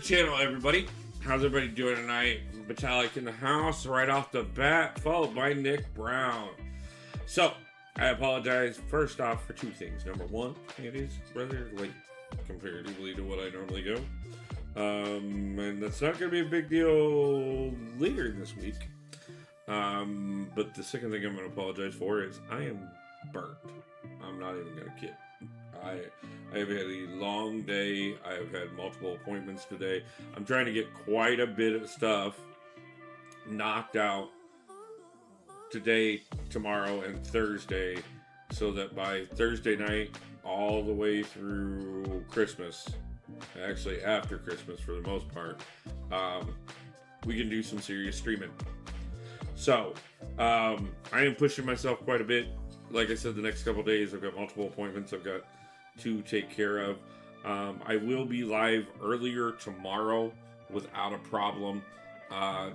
channel, everybody. How's everybody doing tonight? Metallic in the house right off the bat, followed by Nick Brown. So, I apologize first off for two things. Number one, it is rather late comparatively to what I normally go. And that's not going to be a big deal later this week. But the second thing I'm going to apologize for is I am burnt. I'm not even going to kid. I have had a long day. I have had multiple appointments today. I'm trying to get quite a bit of stuff knocked out today, tomorrow, and Thursday, so that by Thursday night, all the way through Christmas, actually after Christmas for the most part, we can do some serious streaming. So, I am pushing myself quite a bit. Like I said, the next couple days, I've got multiple appointments I've got to take care of. I will be live earlier tomorrow without a problem,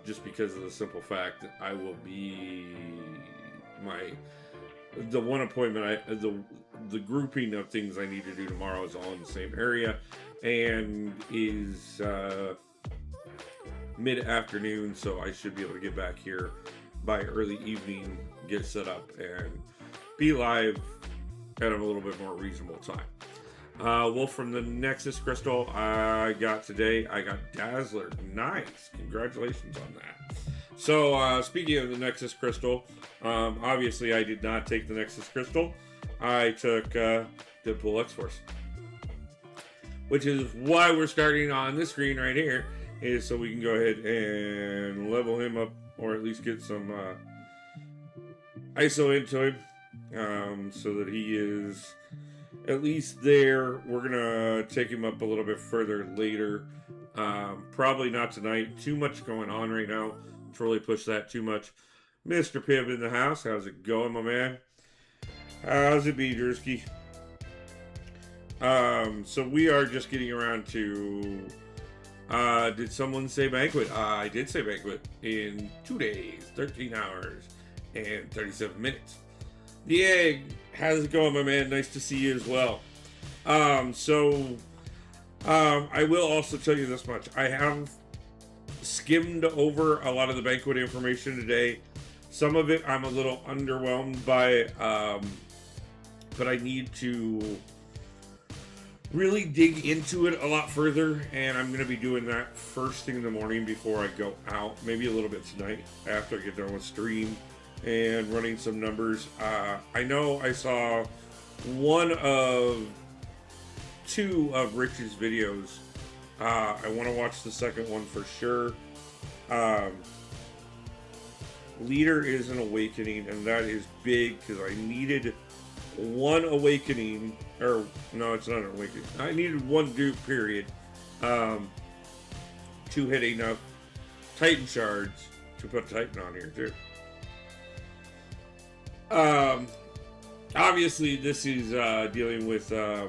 just because of the simple fact that I will be the one appointment the grouping of things I need to do tomorrow is all in the same area and is mid-afternoon, so I should be able to get back here by early evening, get set up, and be live at a little bit more reasonable time. Well, from the Nexus Crystal I got today, I got Dazzler. Nice. Congratulations on that. So, speaking of the Nexus Crystal, obviously I did not take the Nexus Crystal. I took Deadpool X-Force. Which is why we're starting on this screen right here, is so we can go ahead and level him up, or at least get some ISO into him, so that he is at least there. We're gonna take him up a little bit further later. Probably not tonight. Too much going on right now to really push that too much. Mr. Pibb in the house. How's it going, my man? How's it be, Drewski? So we are just getting around to did someone say Banquet? I did say Banquet in 2 days, 13 hours, and 37 minutes. The Egg, how's it going, my man? Nice to see you as well. I will also tell you this much. I have skimmed over a lot of the Banquet information today. Some of it I'm a little underwhelmed by, but I need to really dig into it a lot further, and I'm going to be doing that first thing in the morning before I go out, maybe a little bit tonight after I get done with stream and running some numbers. I know I saw one of two of Rich's videos. I want to watch the second one for sure. Leader is an awakening, and that is big because I needed one awakening, or no, it's not an awakening. I needed one dupe, period, to hit enough Titan shards to put Titan on here too. Obviously this is dealing with the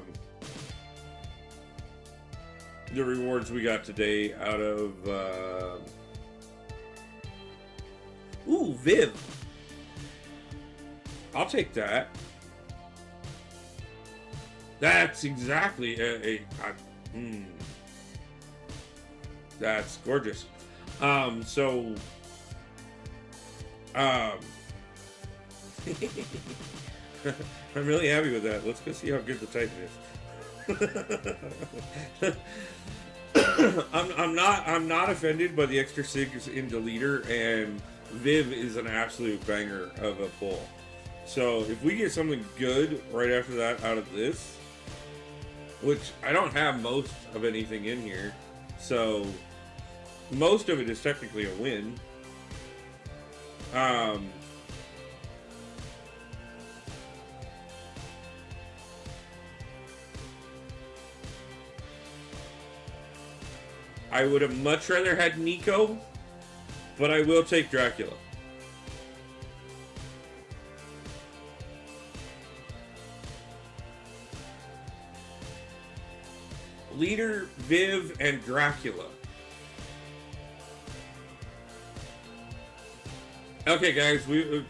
rewards we got today out of Viv. I'll take that. That's exactly that's gorgeous. I'm really happy with that. Let's go see how good the Titan is. I'm not offended by the extra SIGs into leader, and Viv is an absolute banger of a pull. So if we get something good right after that out of this, which I don't have most of anything in here, so most of it is technically a win. I would have much rather had Nico, but I will take Dracula. Leader, Viv, and Dracula. Okay, guys, we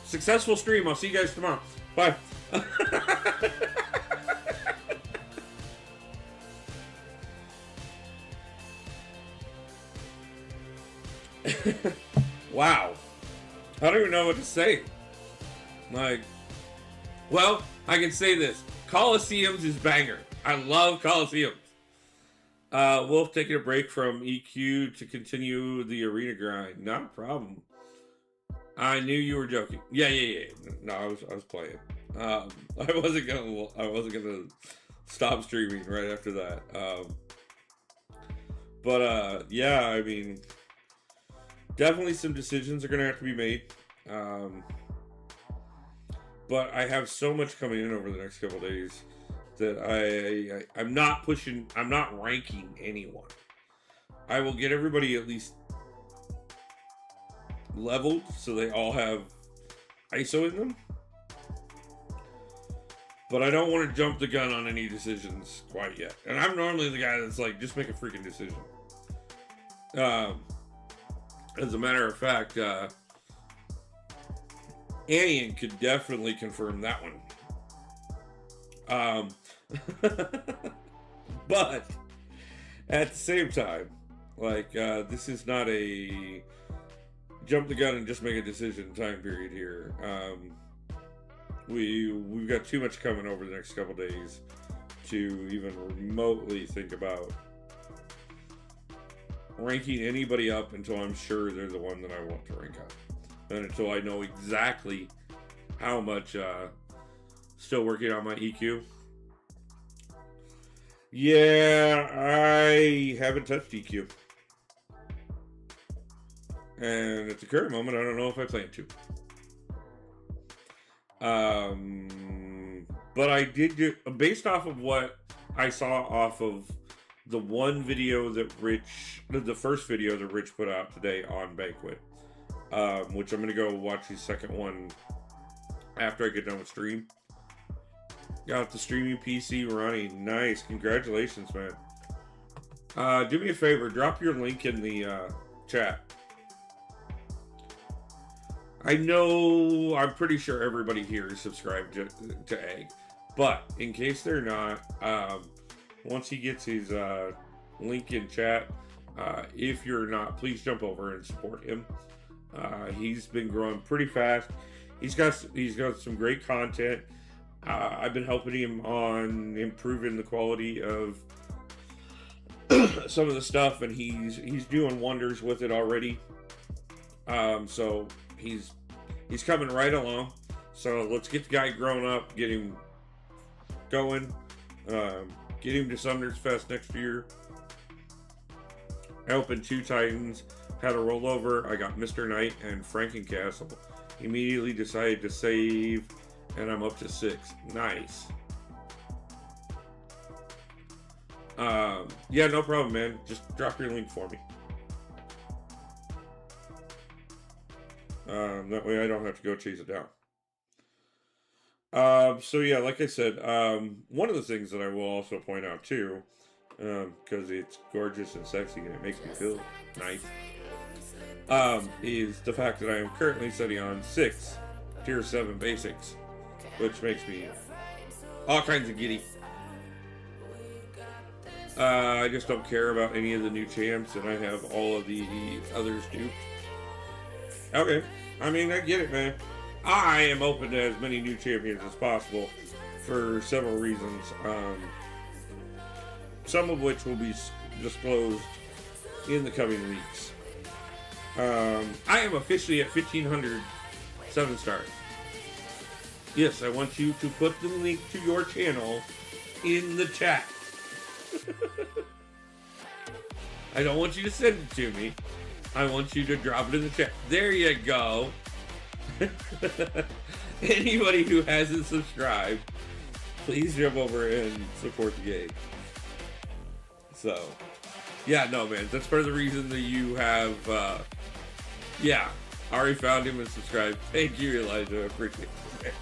successful stream. I'll see you guys tomorrow. Bye. Wow. I don't even know what to say. Like, well, I can say this. Coliseums is banger. I love Coliseums. Wolf taking a break from EQ to continue the arena grind. Not a problem. I knew you were joking. Yeah. No, I was playing. I wasn't gonna stop streaming right after that. Yeah, I mean, definitely some decisions are gonna have to be made. But I have so much coming in over the next couple days that I'm not ranking anyone. I will get everybody at least leveled so they all have ISO in them. But I don't want to jump the gun on any decisions quite yet. And I'm normally the guy that's like, just make a freaking decision. As a matter of fact, Annie could definitely confirm that one. But at the same time, like, this is not a jump the gun and just make a decision time period here. We've got too much coming over the next couple days to even remotely think about ranking anybody up until I'm sure they're the one that I want to rank up, and until I know exactly how much. Still working on my EQ. Yeah, I haven't touched EQ. And at the current moment, I don't know if I plan to. But I did do, based off of what I saw off of the one video that the first video that Rich put out today on Banquet, which I'm going to go watch the second one after I get done with stream. Got the streaming PC running. Nice. Congratulations, man. Do me a favor. Drop your link in the chat. I'm pretty sure everybody here is subscribed to Egg. But in case they're not, once he gets his link in chat, if you're not, please jump over and support him. He's been growing pretty fast. He's got some great content. I've been helping him on improving the quality of some of the stuff, and he's doing wonders with it already. So he's coming right along. So let's get the guy grown up, get him going, get him to Sumner's Fest next year. I opened 2 Titans, had a rollover. I got Mr. Knight and Frankencastle. Immediately decided to save, and I'm up to 6. Nice. Yeah, no problem, man. Just drop your link for me. That way I don't have to go chase it down. So yeah, like I said, one of the things that I will also point out too, because it's gorgeous and sexy and it makes me feel nice, is the fact that I am currently sitting on 6 Tier 7 basics, which makes me all kinds of giddy. I just don't care about any of the new champs, and I have all of the others duped. Okay, I mean, I get it, man. I am open to as many new champions as possible for several reasons, some of which will be disclosed in the coming weeks. I am officially at 1,500 7-stars. Yes, I want you to put the link to your channel in the chat. I don't want you to send it to me. I want you to drop it in the chat. There you go. Anybody who hasn't subscribed, please jump over and support the game. So, yeah, no, man. That's part of the reason that you have, yeah, already found him and subscribed. Thank you, Elijah. I appreciate it.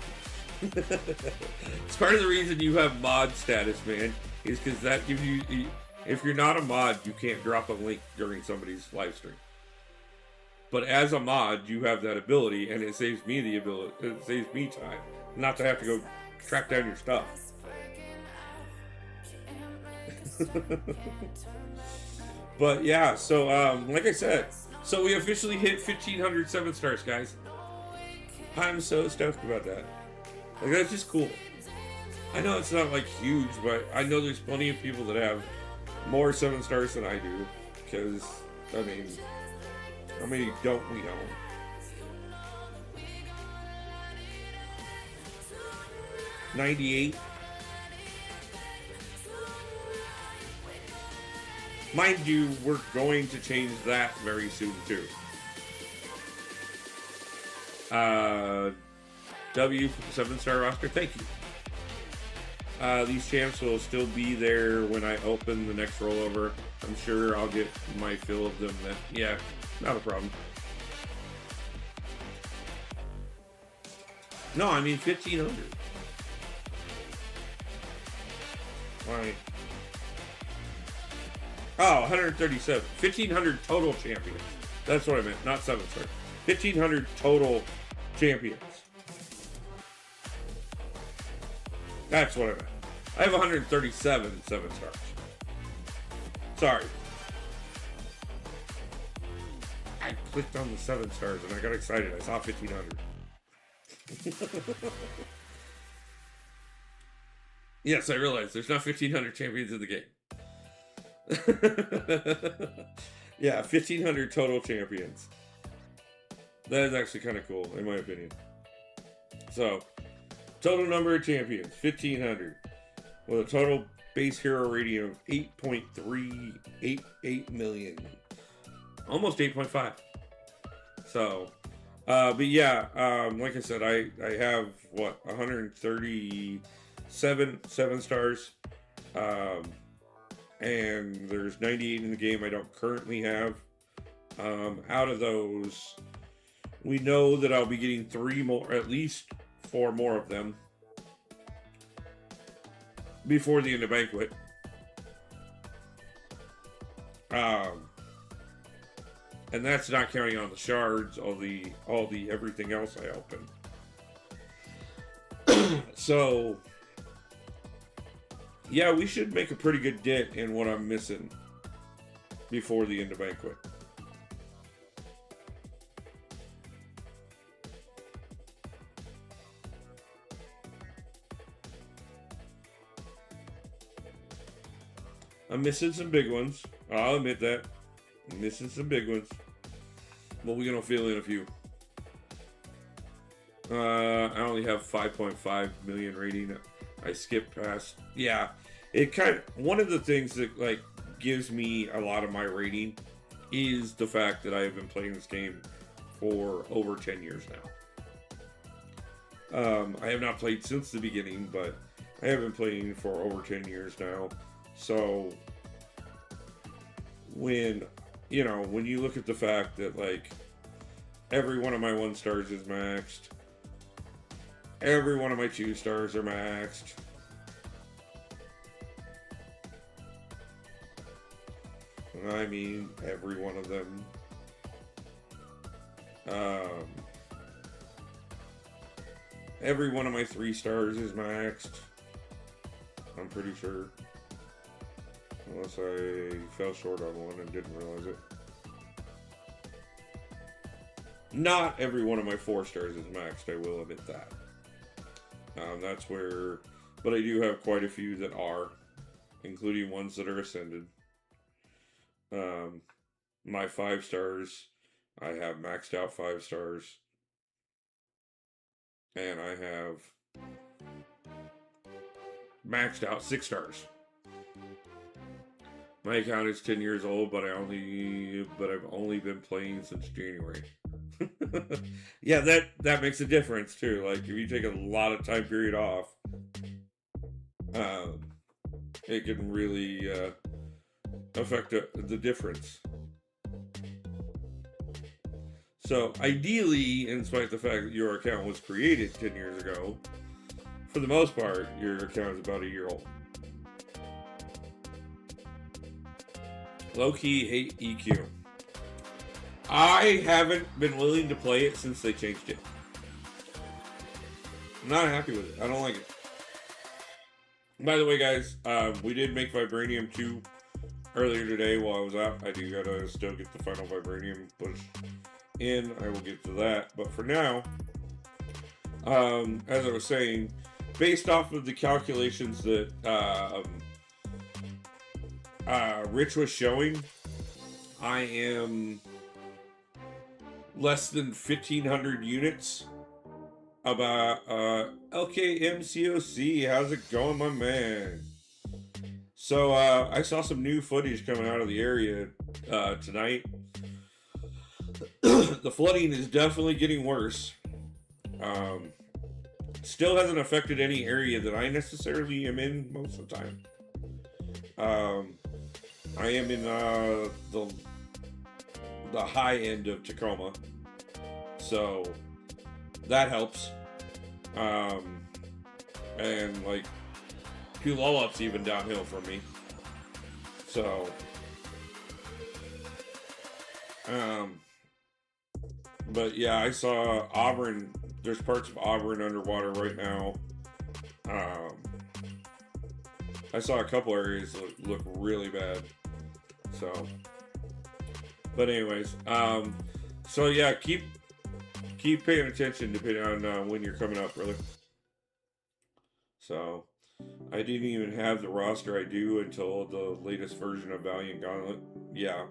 It's part of the reason you have mod status, man, is because that gives you, if you're not a mod, you can't drop a link during somebody's live stream. But as a mod, you have that ability, and it saves me the ability, it saves me time, not to have to go track down your stuff. But yeah, so like I said, So we officially hit 1,500 7-stars, guys. I'm so stoked about that. Like, that's just cool. I know it's not like huge, but I know there's plenty of people that have more 7-stars than I do. Because, I mean, how many don't we know? $98. Mind you, we're going to change that very soon too. W for the 7-star roster, thank you. These champs will still be there when I open the next rollover. I'm sure I'll get my fill of them then. Yeah, not a problem. No, I mean 1,500. Right. Oh, 137. 1,500 total champions. That's what I meant, not 7-star. 1,500 total champions. That's what I meant. I have 137 7-stars. Sorry. I clicked on the 7-stars and I got excited. I saw 1,500. Yes, I realize there's not 1,500 champions in the game. Yeah, 1,500 total champions. That is actually kind of cool, in my opinion. So, total number of champions, 1,500. With a total base hero rating of 8.388 million. Almost 8.5. So, but yeah, like I said, I have, 137 7-stars. And there's 98 in the game I don't currently have. Out of those, we know that I'll be getting 3 more, at least 4 more of them before the end of Banquet. And that's not counting on the shards, all the everything else I open. So yeah, we should make a pretty good dent in what I'm missing before the end of Banquet. I'm missing some big ones. I'll admit that. I'm missing some big ones. But we're going to fill in a few. I only have 5.5 million rating. I skipped past. Yeah, it kind of, one of the things that like gives me a lot of my rating is the fact that I have been playing this game for over 10 years now. I have not played since the beginning, but I have been playing for over 10 years now. So when you look at the fact that like every one of my 1-stars is maxed, every one of my 2-stars are maxed. I mean, every one of them. Every one of my 3-stars is maxed. I'm pretty sure. Unless I fell short on one and didn't realize it. Not every one of my 4-stars is maxed, I will admit that. That's where, but I do have quite a few that are, including ones that are ascended. My 5-stars, I have maxed out 5-stars. And I have maxed out 6-stars. My account is 10 years old, but I've only been playing since January. Yeah, that makes a difference too. Like if you take a lot of time period off, it can really affect the difference. So ideally, in spite of the fact that your account was created 10 years ago, for the most part, your account is about a year old. Low-key hate EQ. I haven't been willing to play it since they changed it. I'm not happy with it. I don't like it. By the way, guys, we did make Vibranium 2 earlier today while I was out. I do gotta still get the final vibranium push in. I will get to that. But for now, as I was saying, based off of the calculations that Rich was showing, I am less than 1,500 units. About LK MCOC, how's it going, my man? So I saw some new footage coming out of the area tonight. The flooding is definitely getting worse. Still hasn't affected any area that I necessarily am in most of the time. I am in the high end of Tacoma, so that helps. And like Puyallup even downhill from me, so but yeah, I saw Auburn. There's parts of Auburn underwater right now. I saw a couple areas that look really bad. So, but anyways, so yeah, keep paying attention depending on when you're coming up, brother. So, I didn't even have the roster I do until the latest version of Valiant Gauntlet. Yeah.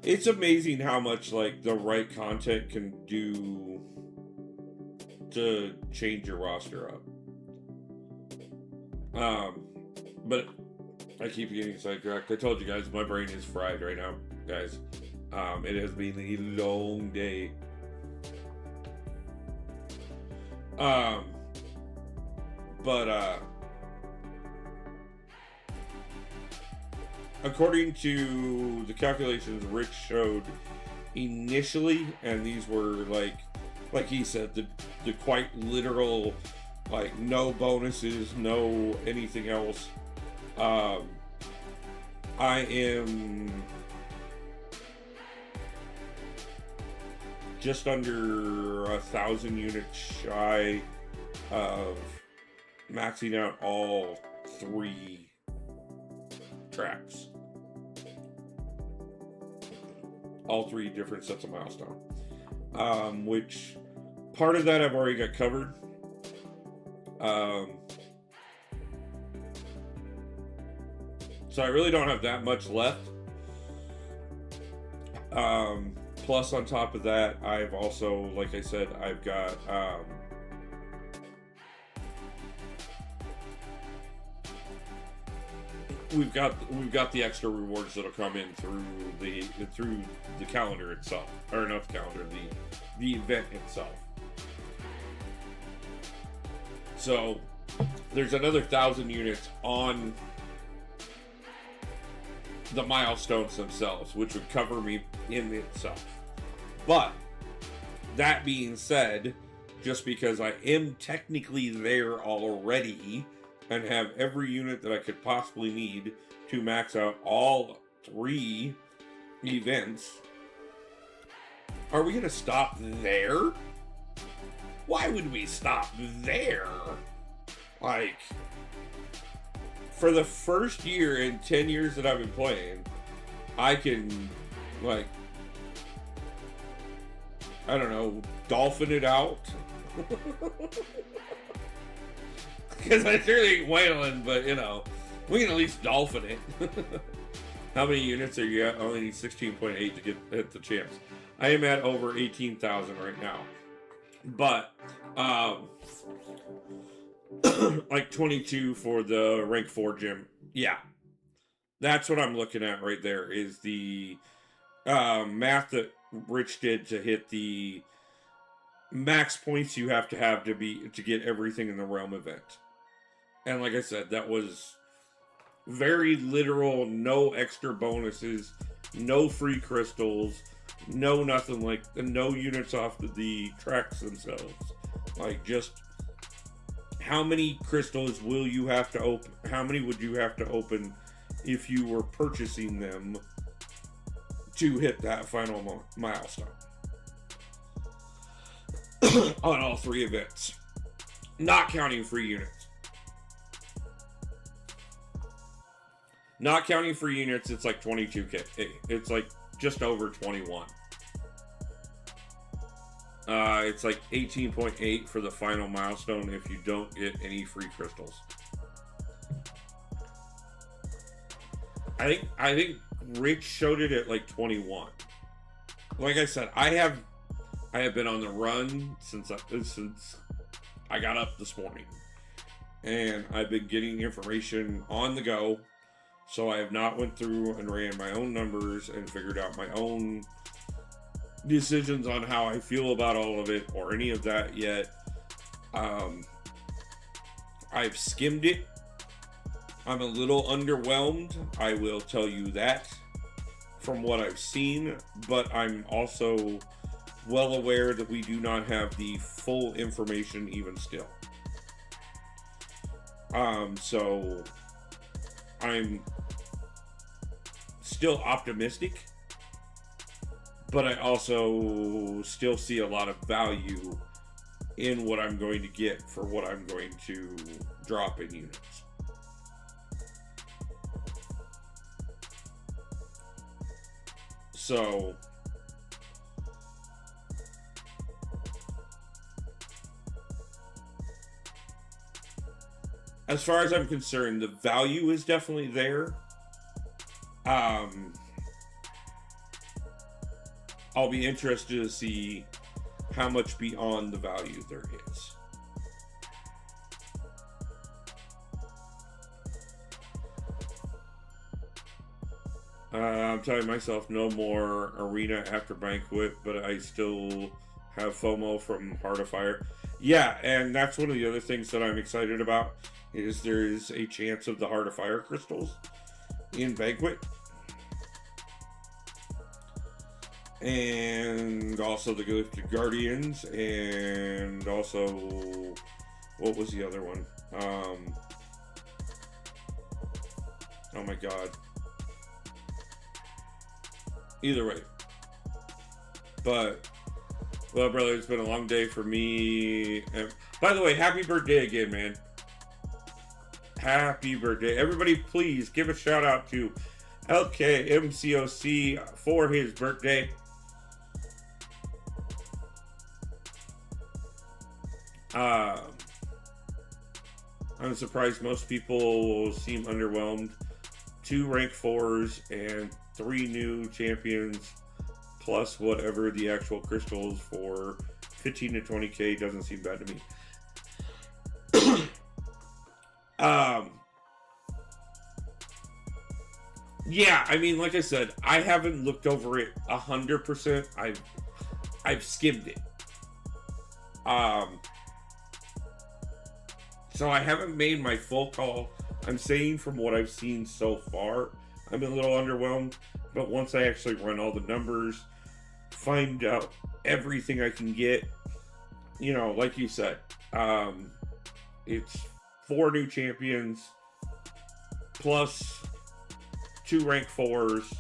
It's amazing how much, like, the right content can do to change your roster up. But I keep getting sidetracked. I told you guys, my brain is fried right now, guys. It has been a long day. But according to the calculations Rich showed initially, and these were like he said, the quite literal, like, no bonuses, no anything else. I am just under 1,000 units shy of maxing out all 3 tracks. All 3 different sets of milestone. Which part of that I've already got covered. So I really don't have that much left. Plus, on top of that, I've also, like I said, I've got we've got the extra rewards that'll come in through the calendar itself, or not the calendar, the event itself. So there's another 1,000 units on the milestones themselves, which would cover me in itself. But that being said, just because I am technically there already and have every unit that I could possibly need to max out all 3 events, are we gonna stop there? Why would we stop there? Like, for the first year in 10 years that I've been playing, I can, like, I don't know, dolphin it out. Because I surely ain't whaling, but, you know, we can at least dolphin it. How many units are you at? I only need 16.8 to hit the champs. I am at over 18,000 right now. But, like 22 for the rank 4 gym. Yeah. That's what I'm looking at right there, is the math that Rich did to hit the max points you have to get everything in the Realm event. And like I said, that was very literal, no extra bonuses, no free crystals, no nothing, like, no units off the tracks themselves. Like, just how many crystals will you have to open? How many would you have to open if you were purchasing them to hit that final milestone? On all 3 events. Not counting free units. Not counting free units, it's like 22k. It's like just over 21. It's like 18.8 for the final milestone if you don't get any free crystals. I think Rich showed it at like 21. Like I said, I have been on the run since I got up this morning, and I've been getting information on the go. So I have not went through and ran my own numbers and figured out my own decisions on how I feel about all of it or any of that yet. I've skimmed it. I'm a little underwhelmed, I will tell you that, from what I've seen, but I'm also well aware that we do not have the full information even still. So I'm still optimistic, but I also still see a lot of value in what I'm going to get for what I'm going to drop in units. So as far as I'm concerned, the value is definitely there. I'll be interested to see how much beyond the value there is. I'm telling myself no more arena after Banquet, but I still have FOMO from Heart of Fire. Yeah, and that's one of the other things that I'm excited about, is there is a chance of the Heart of Fire crystals in Banquet. And also the Gifted Guardians, and also, what was the other one? Oh my god. Either way. But, well, brother, it's been a long day for me. And, by the way, happy birthday again, man. Happy birthday. Everybody, please give a shout out to LK MCOC for his birthday. I'm surprised most people seem underwhelmed. 2 rank 4s and 3 new champions, plus whatever the actual crystals for 15 to 20k doesn't seem bad to me. Yeah, I mean, like I said, I haven't looked over it 100%. I've skimmed it. So I haven't made my full call. I'm saying from what I've seen so far, I'm a little underwhelmed. But once I actually run all the numbers, find out everything I can get, you know, like you said, it's 4 new champions plus 2 rank 4s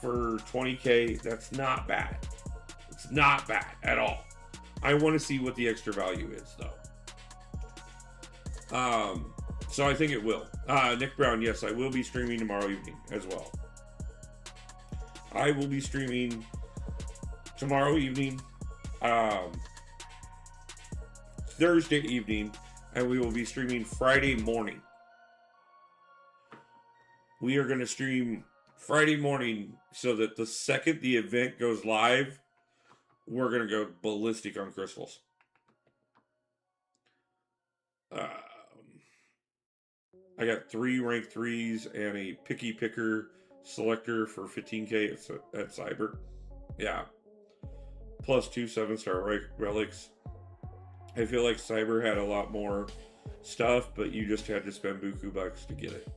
for 20k. That's not bad. It's not bad at all. I want to see what the extra value is, though. So I think it will. Nick Brown, yes, I will be streaming tomorrow evening as well. I will be streaming tomorrow evening, Thursday evening, and we will be streaming Friday morning. We are going to stream Friday morning so that the second the event goes live, we're going to go ballistic on crystals. I got 3 rank 3s and a picky picker selector for 15k at Cyber. Yeah. Plus 2 7-star relics. I feel like Cyber had a lot more stuff, but you just had to spend buku bucks to get it.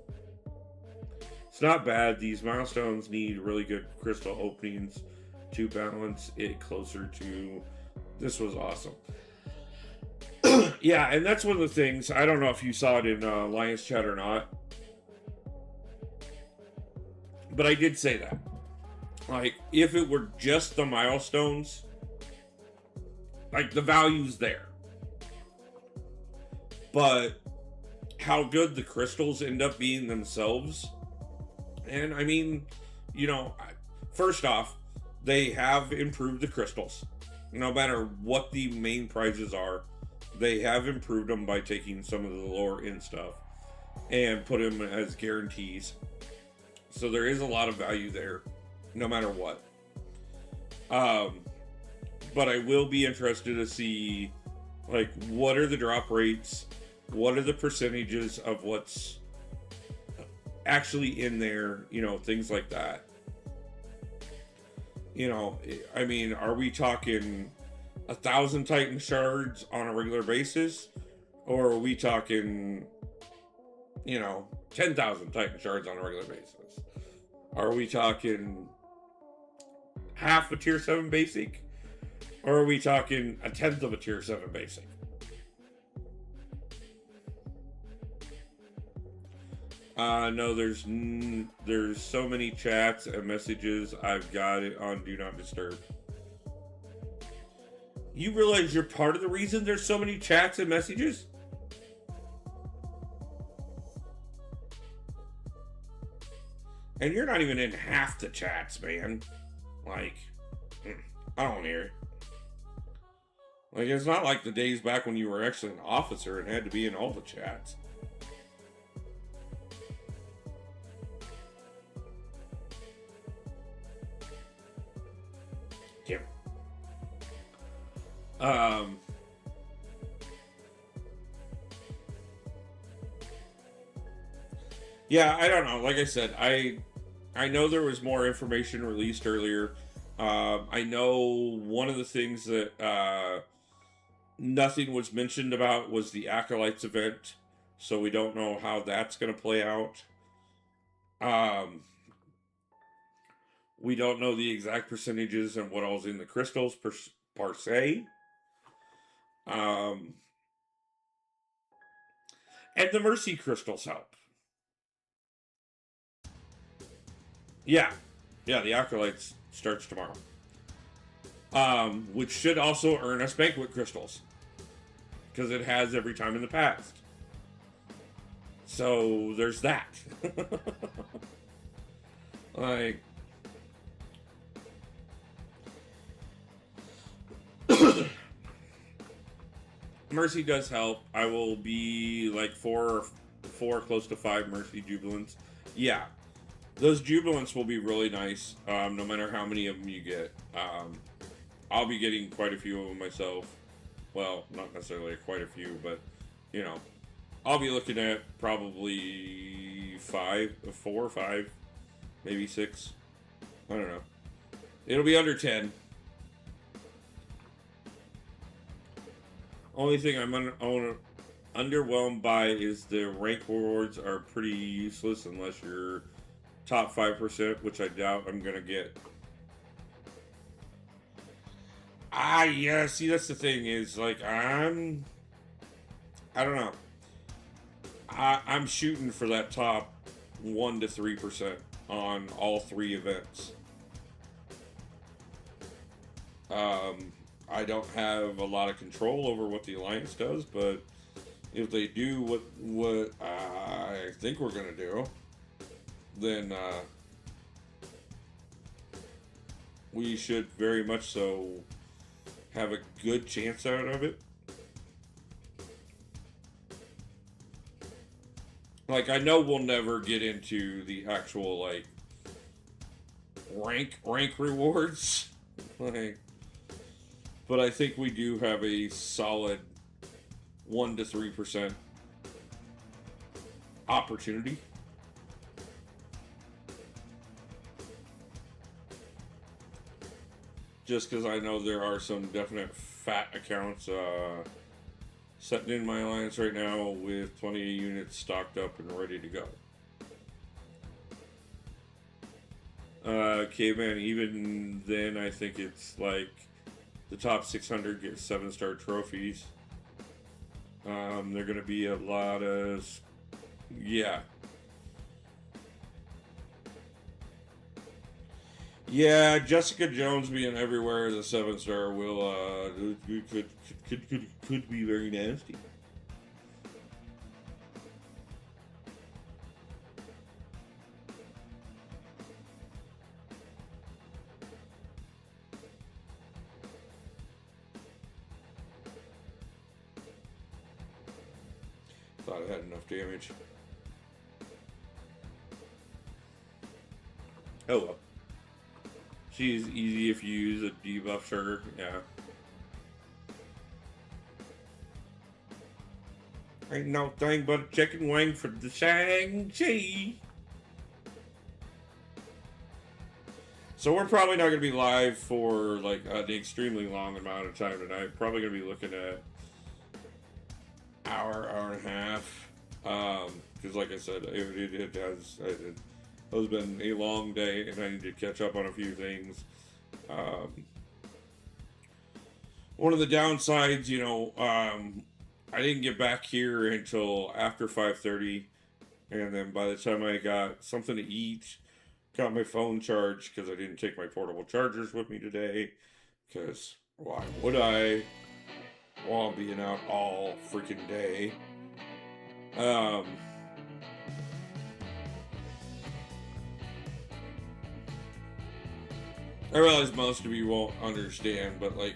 It's not bad. These milestones need really good crystal openings to balance it closer to... This was awesome. Yeah, and that's one of the things. I don't know if you saw it in Lions Chat or not, but I did say that. Like, if it were just the milestones, like, the value's there. But how good the crystals end up being themselves And I mean, first off, they have improved the crystals. No matter what the main prizes are, they have improved them by taking some of the lower end stuff and put them as guarantees. So there is a lot of value there, no matter what. But I will be interested to see, like, what are the drop rates? What are the percentages of what's actually in there? Things like that. I mean, are we talking 1,000 Titan shards on a regular basis? Or are we talking, 10,000 Titan shards on a regular basis? Are we talking half a tier 7 basic? Or are we talking a tenth of a tier 7 basic? No, there's so many chats and messages. I've got it on Do Not Disturb. You realize you're part of the reason there's so many chats and messages? And you're not even in half the chats, man. Like, I don't hear it. Like, it's not like the days back when you were actually an officer and had to be in all the chats. Yeah. Yeah, I don't know. Like I said, I know there was more information released earlier. I know one of the things that nothing was mentioned about was the Acolytes event, so we don't know how that's going to play out. We don't know the exact percentages and what all's in the crystals per se. And the Mercy crystals help. Yeah, the Acolytes starts tomorrow. Which should also earn us Banquet crystals. Because it has every time in the past. So, there's that. Like... Mercy does help. I will be like four, close to 5 Mercy Jubilants. Yeah. Those Jubilants will be really nice, no matter how many of them you get. I'll be getting quite a few of them myself. Well, not necessarily quite a few, but, I'll be looking at probably 4 or 5, maybe 6. I don't know. It'll be under 10. Only thing I'm underwhelmed by is the rank rewards are pretty useless unless you're top 5%, which I doubt I'm gonna get. Yeah, see, that's the thing is, like, I don't know. I'm shooting for that top 1 to 3% on all 3 events. I don't have a lot of control over what the Alliance does, but if they do what I think we're gonna do, then we should very much so have a good chance out of it. Like, I know we'll never get into the actual, like, rank rewards. Like, but I think we do have a solid 1 to 3% opportunity. Just because I know there are some definite fat accounts sitting in my alliance right now with 20 units stocked up and ready to go. Caveman, even then, I think it's like the top 600 get 7-star trophies. They're going to be a lot of... Yeah. Yeah, Jessica Jones being everywhere as a 7-star will could be very nasty. Thought it had enough damage. Oh well. She's easy if you use a debuff sugar, yeah. Ain't no thing but a chicken wing for the Shang-Chi. So we're probably not going to be live for like an extremely long amount of time tonight. Probably going to be looking at hour and a half. Because like I said, it has been a long day and I need to catch up on a few things. One of the downsides, you know, I didn't get back here until after 5:30, and then by the time I got something to eat, got my phone charged because I didn't take my portable chargers with me today, because why would I? While I'm being out all freaking day. I realize most of you won't understand, but like,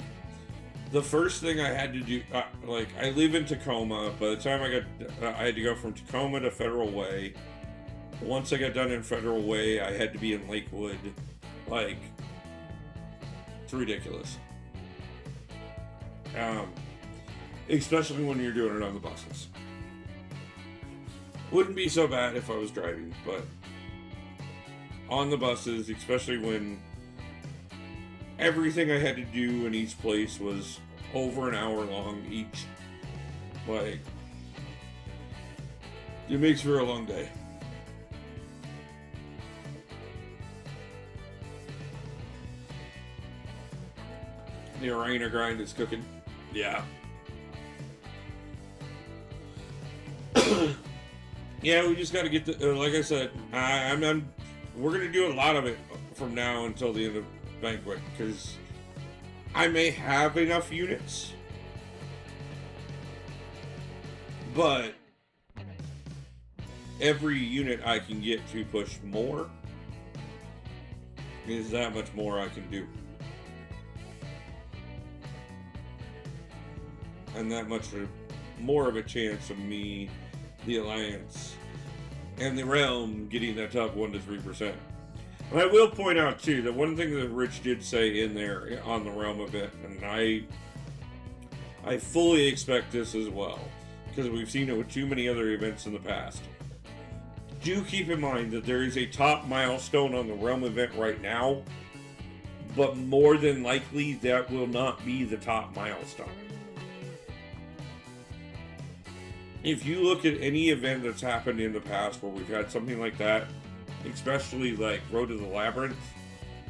the first thing I had to do, like, I live in Tacoma. By the time I had to go from Tacoma to Federal Way. Once I got done in Federal Way, I had to be in Lakewood. Like, it's ridiculous. Especially when you're doing it on the buses. Wouldn't be so bad if I was driving, but on the buses, especially when everything I had to do in each place was over an hour long each. Like, it makes for a long day. The arena grind is cooking. Yeah. Yeah, we just got to get the. Like I said, we're gonna do a lot of it from now until the end of Banquet, because I may have enough units, but every unit I can get to push more is that much more I can do, and that much more of a chance of me, the Alliance, and the Realm getting that top 1 to 3%. And I will point out too that one thing that Rich did say in there on the Realm event, and I fully expect this as well, because we've seen it with too many other events in the past. Do keep in mind that there is a top milestone on the Realm event right now, but more than likely that will not be the top milestone. If you look at any event that's happened in the past where we've had something like that, especially like Road to the Labyrinth,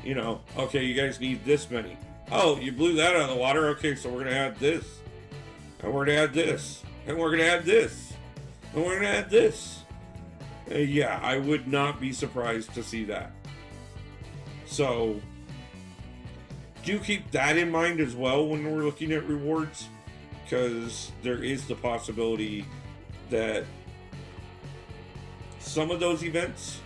you know, okay, you guys need this many. Oh, you blew that out of the water? Okay, so we're going to add this. And we're going to add this. And we're going to add this. And we're going to add this. Yeah, I would not be surprised to see that. So, do keep that in mind as well when we're looking at rewards, because there is the possibility that some of those events,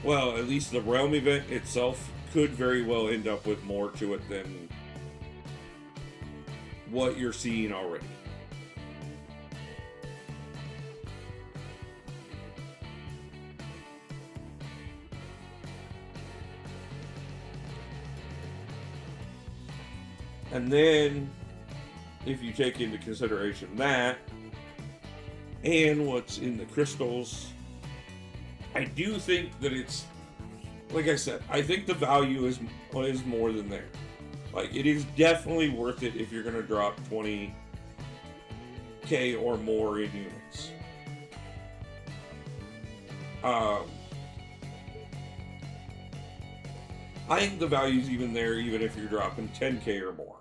well, at least the Realm event itself, could very well end up with more to it than what you're seeing already. And then, if you take into consideration that, and what's in the crystals, I do think that it's, like I said, I think the value is more than there. Like, it is definitely worth it if you're going to drop 20k or more in units. I think the value's even there even if you're dropping 10k or more.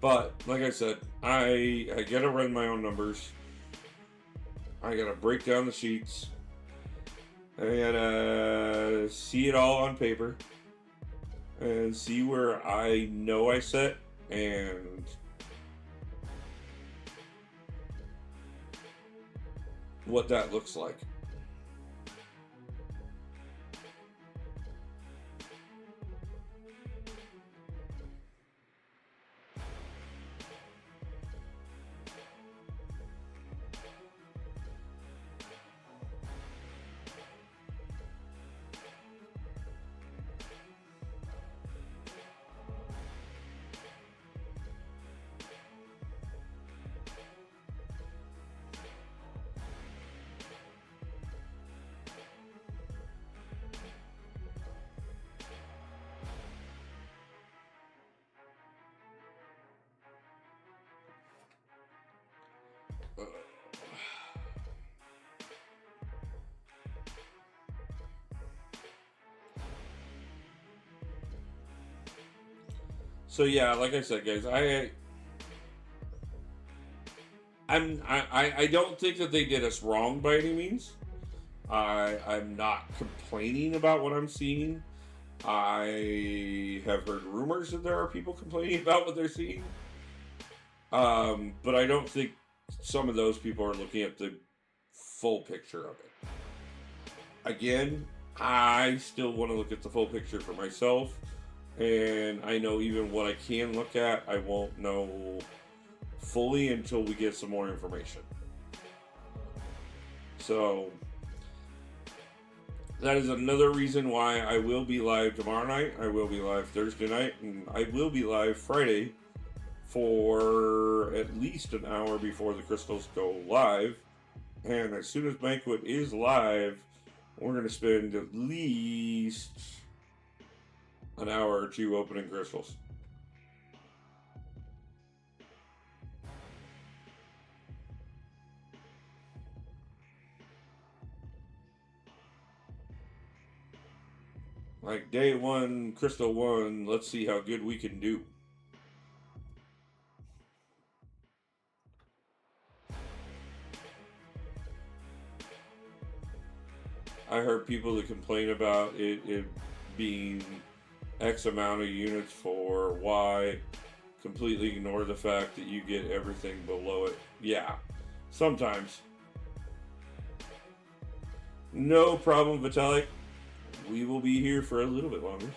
But, like I said, I gotta run my own numbers. I gotta break down the sheets. I gotta see it all on paper. And see where I know I set. And what that looks like. So yeah, like I said, guys, I don't think that they did us wrong by any means. I'm not complaining about what I'm seeing. I have heard rumors that there are people complaining about what they're seeing. But I don't think some of those people are looking at the full picture of it. Again, I still want to look at the full picture for myself. And I know even what I can look at, I won't know fully until we get some more information. So that is another reason why I will be live tomorrow night. I will be live Thursday night, and I will be live Friday for at least an hour before the crystals go live. And as soon as Banquet is live, we're going to spend at least an hour or two opening crystals. Like day one, crystal one, let's see how good we can do. I heard people that complain about it being X amount of units for Y, completely ignore the fact that you get everything below it. Yeah, sometimes. No problem, Vitalik. We will be here for a little bit longer.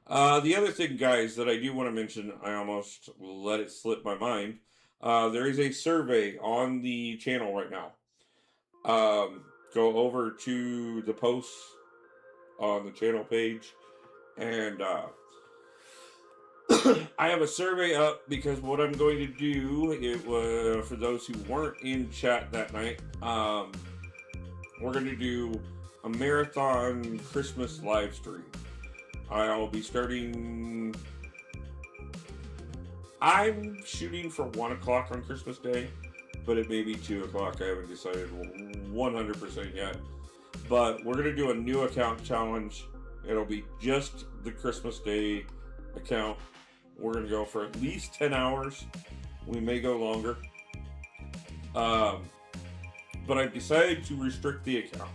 The other thing, guys, that I do want to mention, I almost let it slip my mind. There is a survey on the channel right now. Go over to the posts on the channel page, and I have a survey up because what I'm going to do, it was for those who weren't in chat that night, we're going to do a marathon Christmas live stream. I'll be starting, I'm shooting for 1 o'clock on Christmas Day, but it may be 2 o'clock. I haven't decided 100% yet. But we're going to do a new account challenge. It'll be just the Christmas Day account. We're going to go for at least 10 hours. We may go longer. But I've decided to restrict the account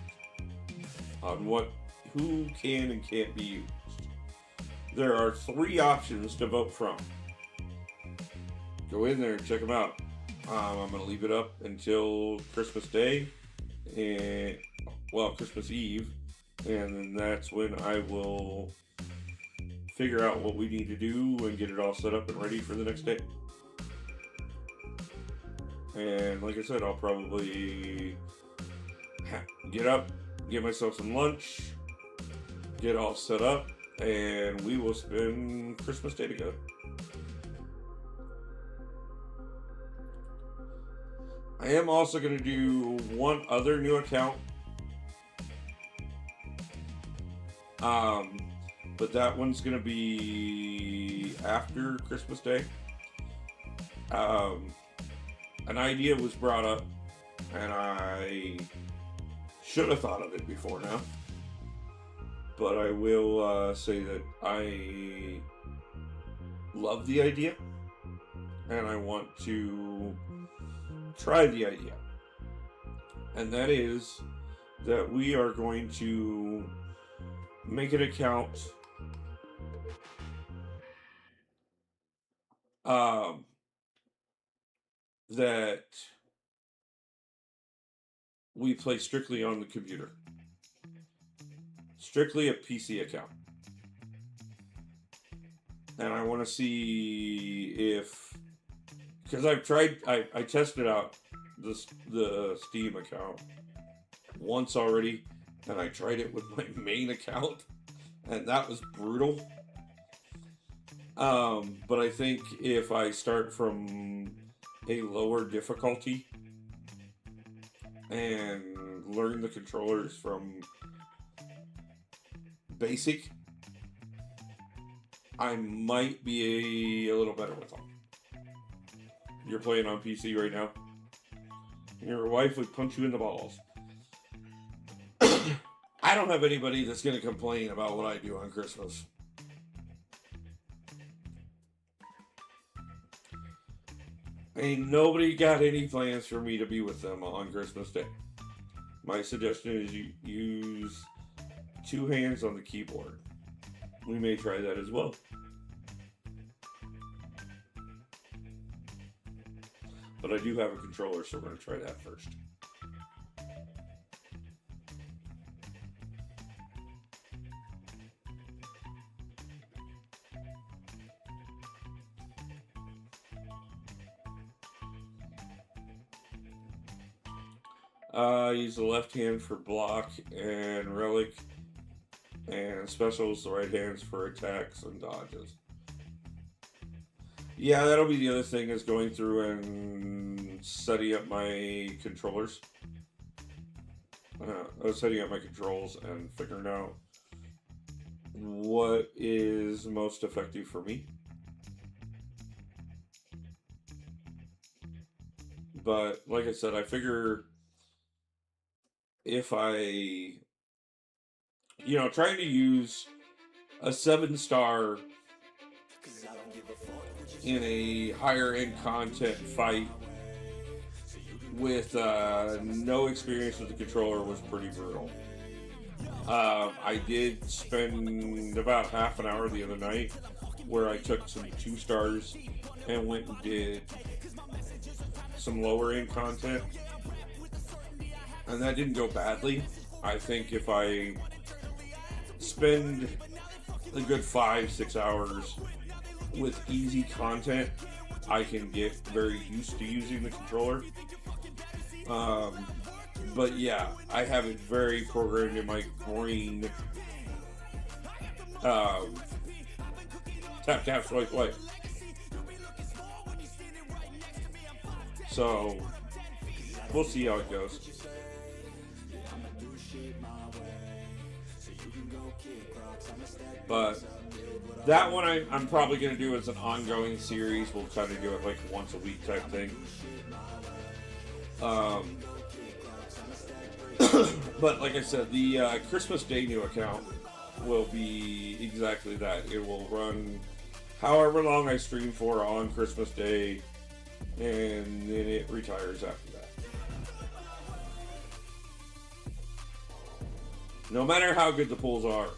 on who can and can't be used. There are 3 options to vote from. Go in there and check them out. I'm going to leave it up until Christmas Day, and Christmas Eve, and then that's when I will figure out what we need to do and get it all set up and ready for the next day. And like I said, I'll probably get up, get myself some lunch, get all set up, and we will spend Christmas Day together. I am also going to do one other new account. But that one's going to be after Christmas Day. An idea was brought up, and I should have thought of it before now. But I will say that I love the idea, and I want to try the idea. And that is that we are going to make an account um, that we play strictly on the computer, strictly a PC account. And I want to see if, because I've tried, I tested out the Steam account once already, and I tried it with my main account, and that was brutal. But I think if I start from a lower difficulty and learn the controllers from basic, I might be a little better with them. You're playing on PC right now? Your wife would punch you in the balls. I don't have anybody that's going to complain about what I do on Christmas. Ain't nobody got any plans for me to be with them on Christmas Day. My suggestion is you use 2 hands on the keyboard. We may try that as well. But I do have a controller, so we're going to try that first. Use the left hand for block and relic, and specials the right hands for attacks and dodges. Yeah, that'll be the other thing, is going through and setting up my controllers. Setting up my controls and figuring out what is most effective for me. But like I said, I figure if I, trying to use a 7-star in a higher end content fight with no experience with the controller was pretty brutal. I did spend about half an hour the other night where I took some 2 stars and went and did some lower end content, and that didn't go badly. I think if I spend a good 5-6 hours with easy content, I can get very used to using the controller. But yeah, I have it very programmed in my brain. Tap, tap, swipe, swipe. So we'll see how it goes. But that one I'm probably going to do as an ongoing series. We'll kind of do it like once a week type thing. But like I said, the Christmas Day new account will be exactly that. It will run however long I stream for on Christmas Day, and then it retires after that. No matter how good the pulls are.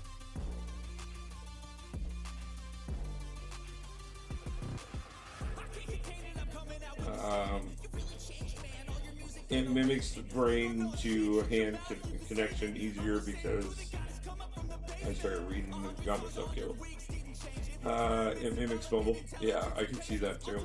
It mimics the brain to hand connection easier because I started reading and got myself killed. It mimics mobile. Yeah, I can see that too.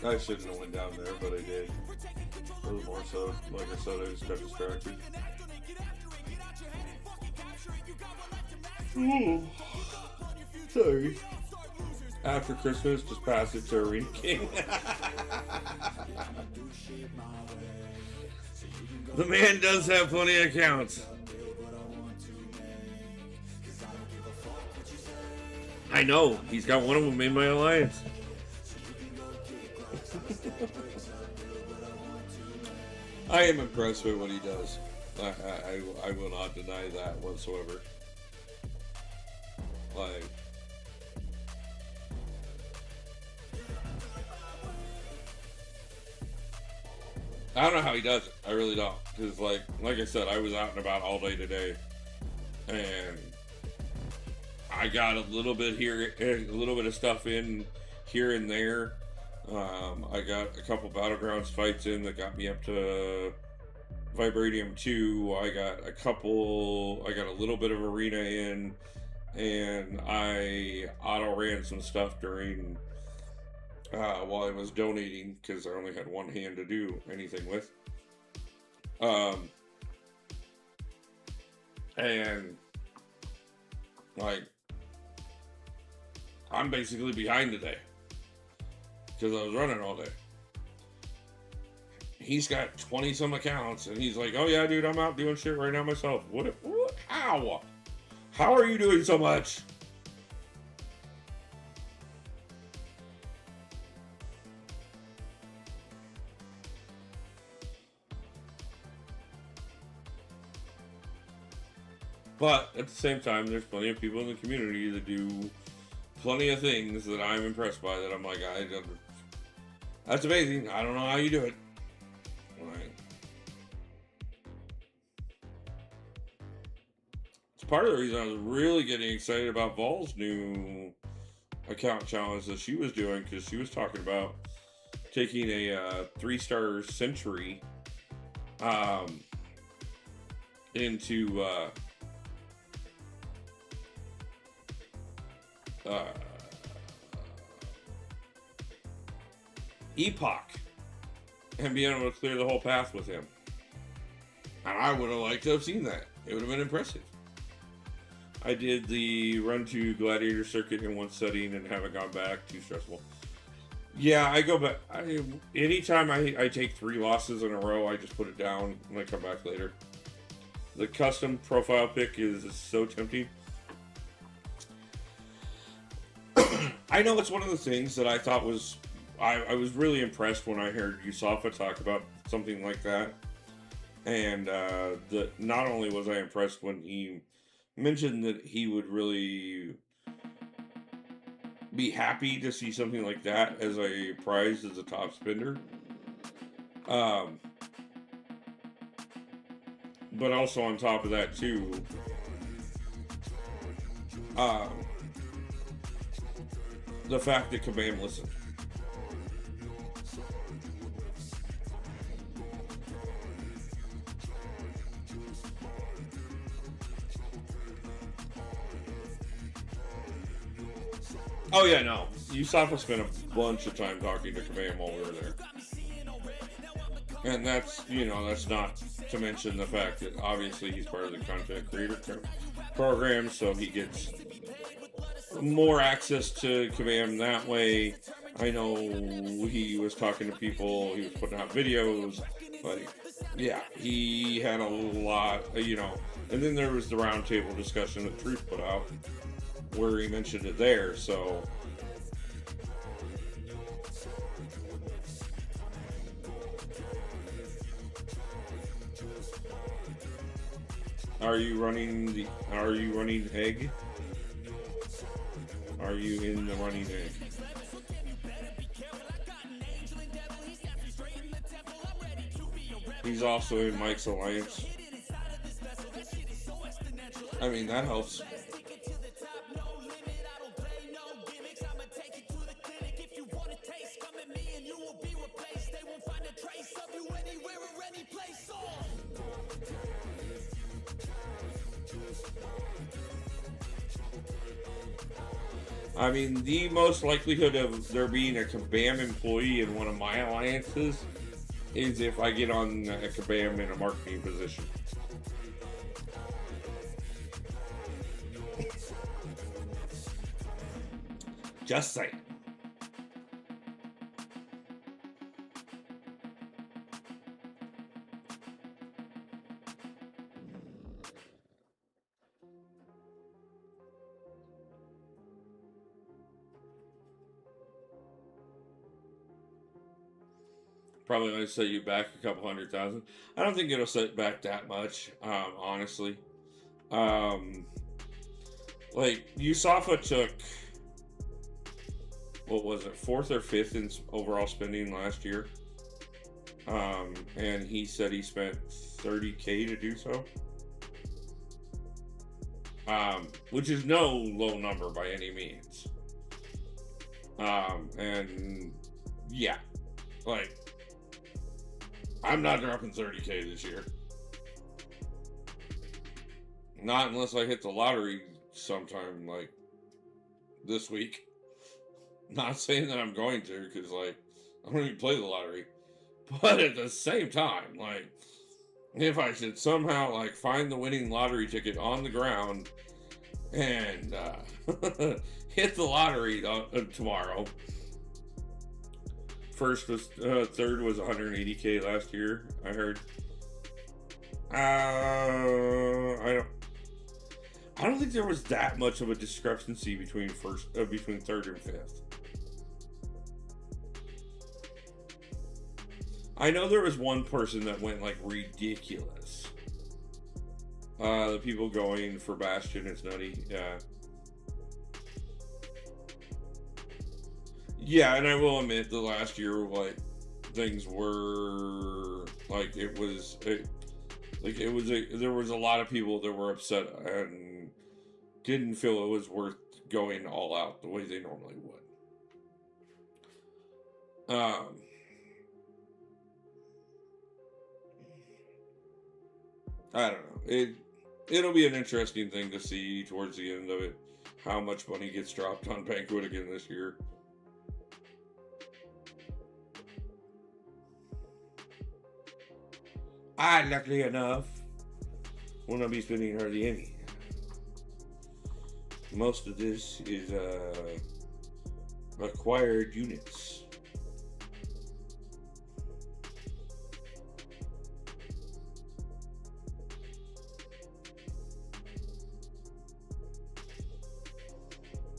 I shouldn't have went down there, but I did. A little more so. Like I said, I just got distracted. Ooh. Sorry. After Christmas, just pass it to Arena King. The man does have plenty of accounts. I know. He's got one of them in my alliance. I am impressed with what he does. I will not deny that whatsoever. Like, I don't know how he does it. I really don't. Because, like I said, I was out and about all day today. And I got a little bit here, a little bit of stuff in here and there. I got a couple Battlegrounds fights in that got me up to Vibranium 2. I got a little bit of Arena in. And I auto ran some stuff during while I was donating because I only had one hand to do anything with. And like I'm basically behind today because I was running all day. He's got 20 some accounts and he's like, "Oh yeah, dude, I'm out doing shit right now myself." What? How are you doing so much? But at the same time, there's plenty of people in the community that do plenty of things that I'm impressed by. That I'm like, that's amazing. I don't know how you do it. Like, it's part of the reason I was really getting excited about Vol's new account challenge that she was doing because she was talking about taking a 3-star century into Epoch and being able to clear the whole path with him. And I would have liked to have seen that. It would have been impressive. I did the run to Gladiator Circuit in one setting and haven't gone back. Too stressful. Yeah, I go back. Anytime I take 3 losses in a row, I just put it down and I come back later. The custom profile pick is so tempting. I know it's one of the things that I thought was... I was really impressed when I heard Yusafa talk about something like that. And not only was I impressed when he mentioned that he would really be happy to see something like that as a prize as a top spender. But also on top of that too, the fact that Kabam listened. Oh yeah, no. Yusafa spent a bunch of time talking to Kabam while we were there. And that's not to mention the fact that obviously he's part of the content creator program, so he gets more access to Kabam that way. I know he was talking to people, he was putting out videos, like, yeah, he had a lot, and then there was the roundtable discussion that Truth put out, where he mentioned it there, so... Are you running egg? Are you in the running egg? He's also in Mike's Alliance. I mean, that helps. I mean, the most likelihood of there being a Kabam employee in one of my alliances is if I get on a Kabam in a marketing position. Just saying. Probably going to set you back a couple 100,000. I don't think it'll set back that much, honestly. Like, Yusafa took, what was it, 4th or 5th in overall spending last year. And he said he spent $30K to do so. Which is no low number by any means. And yeah, like, I'm not dropping $30K this year. Not unless I hit the lottery sometime, like, this week. Not saying that I'm going to, because, like, I don't even play the lottery. But at the same time, like, if I should somehow, like, find the winning lottery ticket on the ground and hit the lottery tomorrow. Third was 180K last year, I heard. I don't think there was that much of a discrepancy between third and fifth. I know there was one person that went like ridiculous. The people going for Bastion is nutty. Yeah. Yeah, and I will admit the last year, like, things were like there was a lot of people that were upset and didn't feel it was worth going all out the way they normally would. I don't know. It'll be an interesting thing to see towards the end of it, how much money gets dropped on Banquet again this year. Luckily enough, will not be spending hardly any. Most of this is acquired units.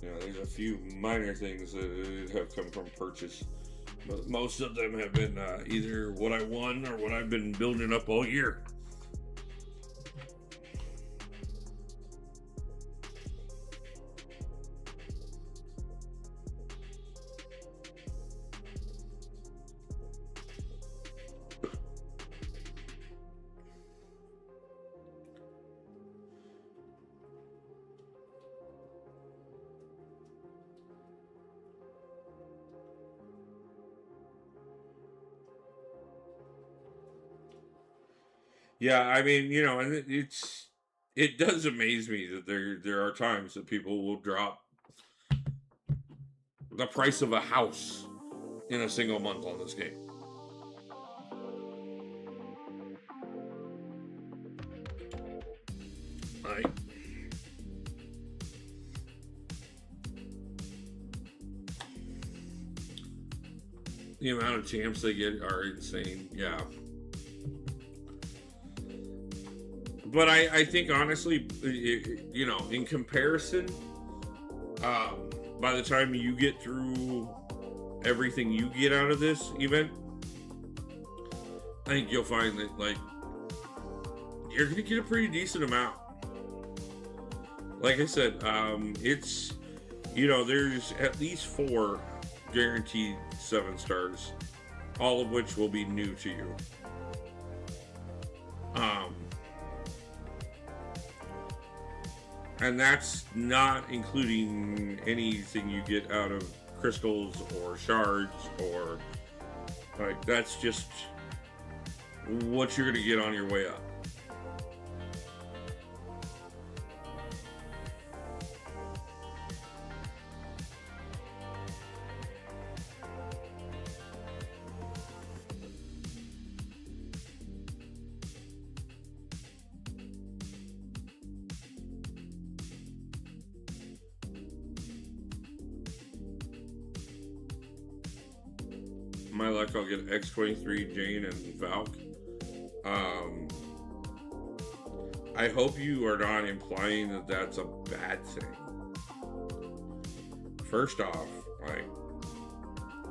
There's a few minor things that have come from purchase, but most of them have been either what I won or what I've been building up all year. Yeah, I mean, and it does amaze me that there are times that people will drop the price of a house in a single month on this game. Like, the amount of champs they get are insane. Yeah. But I think, honestly, in comparison, by the time you get through everything you get out of this event, I think you'll find that, like, you're going to get a pretty decent amount. Like I said, it's, there's at least 4 guaranteed 7 stars, all of which will be new to you. And that's not including anything you get out of crystals or shards, or, like, that's just what you're going to get on your way up. My luck, I'll get X23, Jane, and Valk. I hope you are not implying that that's a bad thing. First off, like,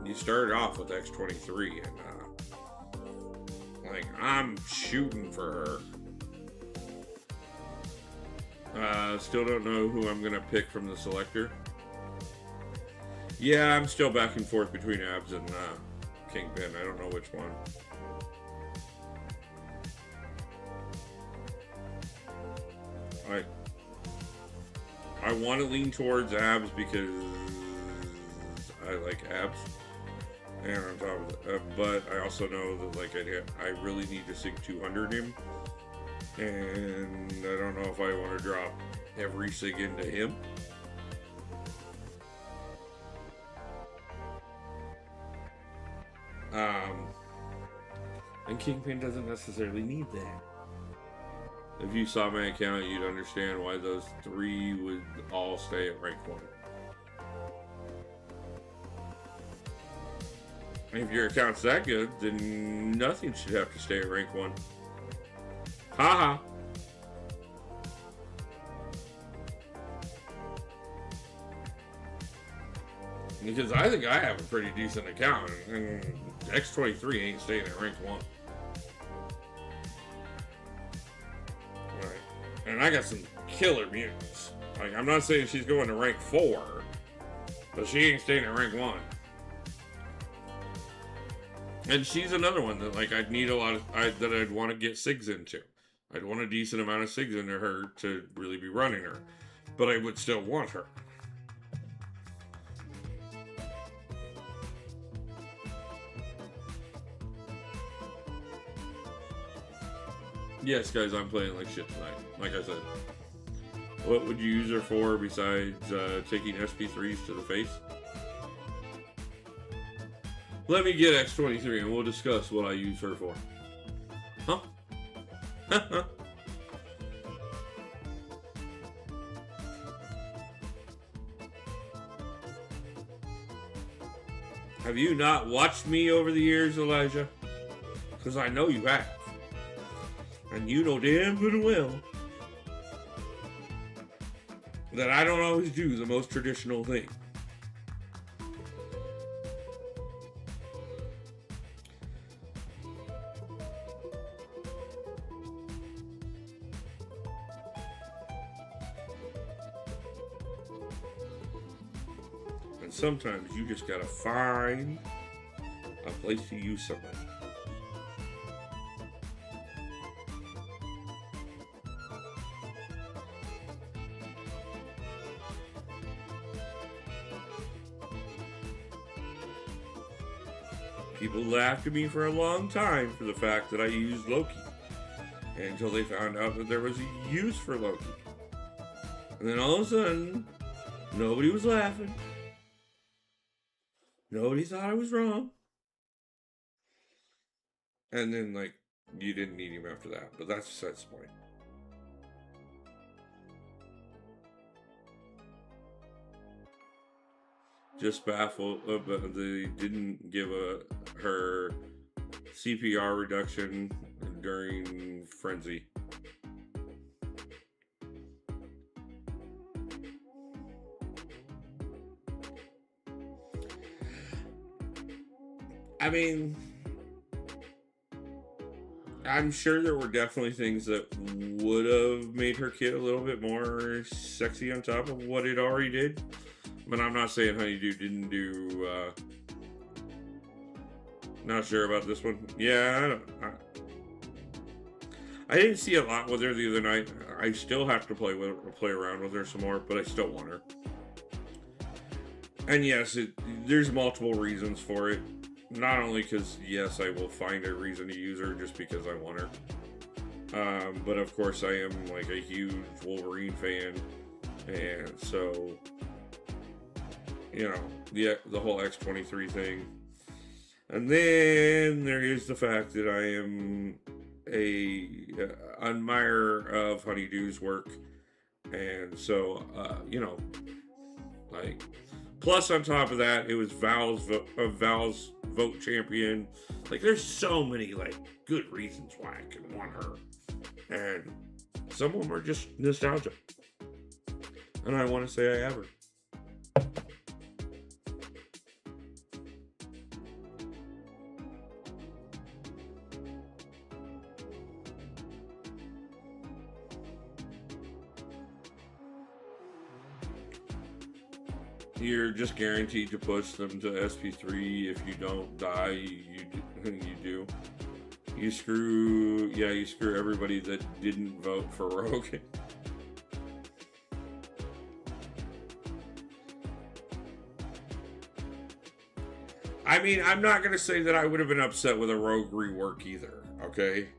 you started off with X23, and like, I'm shooting for her. Still don't know who I'm gonna pick from the selector. Yeah, I'm still back and forth between Abs and Kingpin. I don't know which one. I want to lean towards abs because I like abs. And on top of that, but I also know that like I really need to sig 200 him. And I don't know if I want to drop every sig into him. And Kingpin doesn't necessarily need that. If you saw my account, you'd understand why those three would all stay at rank 1. If your account's that good, then nothing should have to stay at rank 1. Haha. Because I think I have a pretty decent account, and X23 ain't staying at rank 1. Alright. And I got some killer mutants. Like, I'm not saying she's going to rank 4, but she ain't staying at rank 1. And she's another one that like I'd need a lot of that I'd want to get SIGs into. I'd want a decent amount of SIGs into her to really be running her. But I would still want her. Yes, guys, I'm playing like shit tonight. Like I said. What would you use her for besides taking SP3s to the face? Let me get X23 and we'll discuss what I use her for. Huh? Have you not watched me over the years, Elijah? Because I know you have. And you know damn good and well that I don't always do the most traditional thing. And sometimes you just gotta find a place to use somebody. People laughed at me for a long time for the fact that I used Loki, until they found out that there was a use for Loki. And then all of a sudden, nobody was laughing. Nobody thought I was wrong. And then, like, you didn't need him after that. But that's the point. Just baffled, but they didn't give her CPR reduction during Frenzy. I mean, I'm sure there were definitely things that would have made her kit a little bit more sexy on top of what it already did. But I'm not saying Honeydew didn't do, not sure about this one. Yeah, I didn't see a lot with her the other night. I still have to play around with her some more, but I still want her. And yes, there's multiple reasons for it. Not only because, yes, I will find a reason to use her just because I want her. But of course I am like a huge Wolverine fan. And so, you know, the whole X23 thing. And then there is the fact that I am a admirer of Honeydew's work. And so, you know, like, plus on top of that, it was Val's vote champion. Like, there's so many, like, good reasons why I can want her. And some of them are just nostalgia. And I want to say I have her. You're just guaranteed to push them to SP3. If you don't die, you do. You screw everybody that didn't vote for Rogue. I mean, I'm not gonna say that I would have been upset with a Rogue rework either, okay?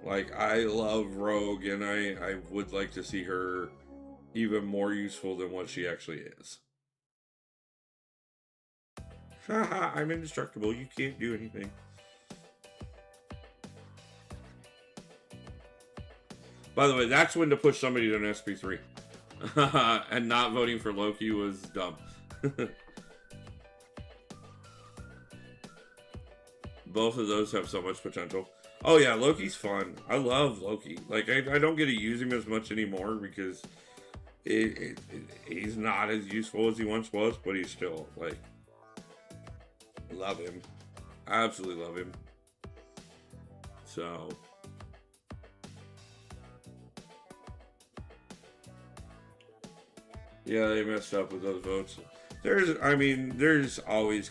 Like, I love Rogue, and I would like to see her even more useful than what she actually is. Haha, I'm indestructible. You can't do anything. By the way, that's when to push somebody to an SP3. And not voting for Loki was dumb. Both of those have so much potential. Oh yeah, Loki's fun. I love Loki. Like, I don't get to use him as much anymore because he's not as useful as he once was, but he's still, like, love him. Absolutely love him. So... yeah, they messed up with those votes. There's always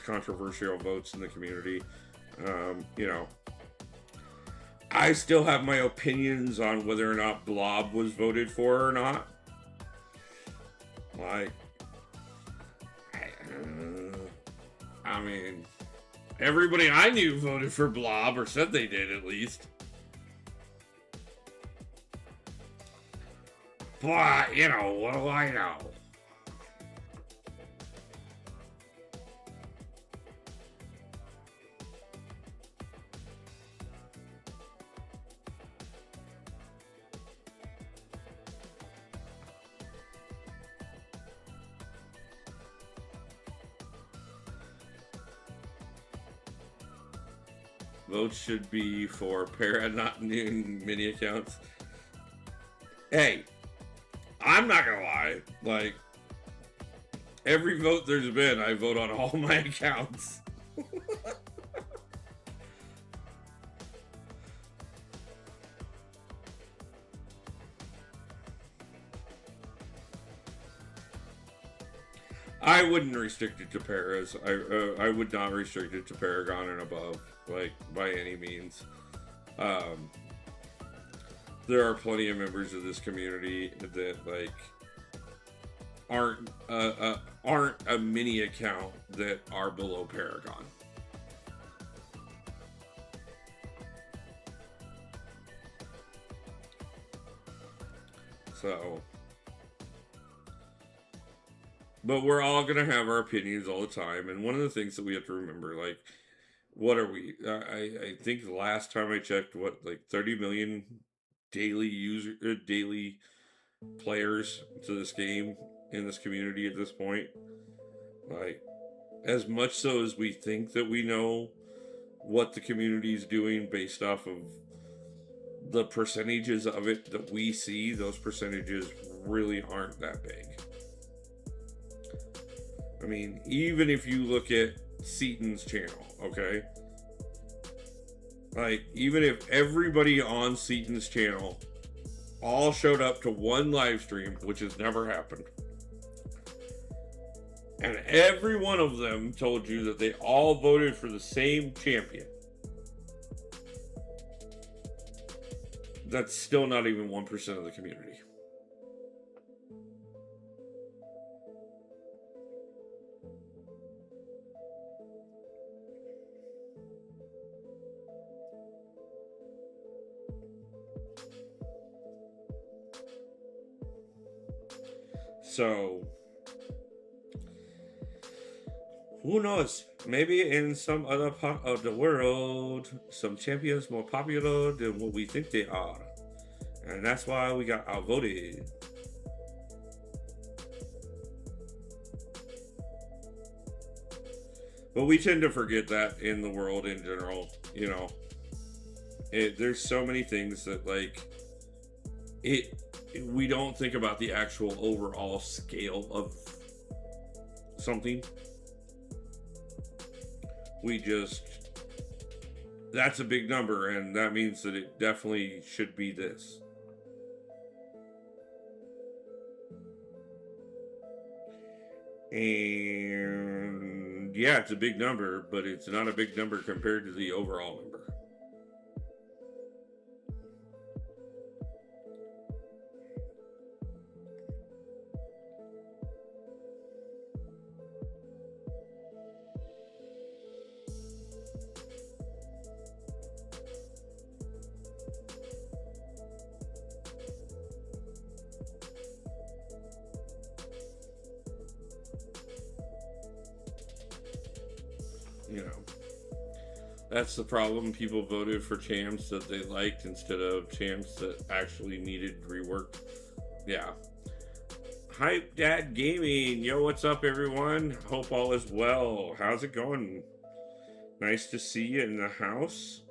controversial votes in the community. You know, I still have my opinions on whether or not Blob was voted for or not. Like, I mean, everybody I knew voted for Blob, or said they did at least. But, you know, what do I know? Votes should be for para, not new mini accounts. Hey, I'm not gonna lie. Like, every vote there's been, I vote on all my accounts. I wouldn't restrict it to paras. I would not restrict it to Paragon and above, like, by any means. There are plenty of members of this community that, like, aren't a mini account that are below Paragon. So, but we're all gonna have our opinions all the time, and one of the things that we have to remember, like, what are we? I think the last time I checked, what, like 30 million daily players to this game in this community at this point. Like, as much so as we think that we know what the community is doing based off of the percentages of it that we see, those percentages really aren't that big. I mean, even if you look at Seaton's channel, okay? Like, even if everybody on Seaton's channel all showed up to one live stream, which has never happened, and every one of them told you that they all voted for the same champion, that's still not even 1% of the community. So, who knows? Maybe in some other part of the world, some champions more popular than what we think they are. And that's why we got outvoted. But we tend to forget that in the world in general, you know. There's so many things that, like, we don't think about the actual overall scale of something. We just, that's a big number, and that means that it definitely should be this. And yeah, it's a big number, but it's not a big number compared to the overall number. You know, that's the problem. People voted for champs that they liked instead of champs that actually needed rework. Yeah. Hype Dad Gaming. Yo, what's up, everyone? Hope all is well. How's it going? Nice to see you in the house.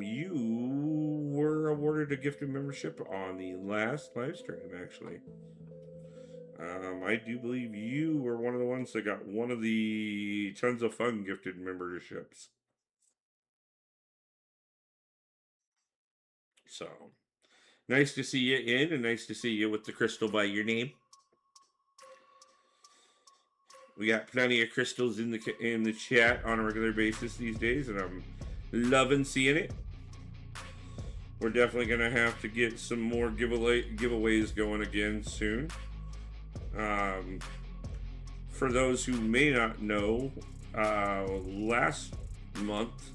You were awarded a gifted membership on the last live stream, actually. I do believe you were one of the ones that got one of the Tons of Fun gifted memberships. So, nice to see you in, and nice to see you with the crystal by your name. We got plenty of crystals in the chat on a regular basis these days, and I'm loving seeing it. We're definitely gonna have to get some more giveaways going again soon. For those who may not know, last month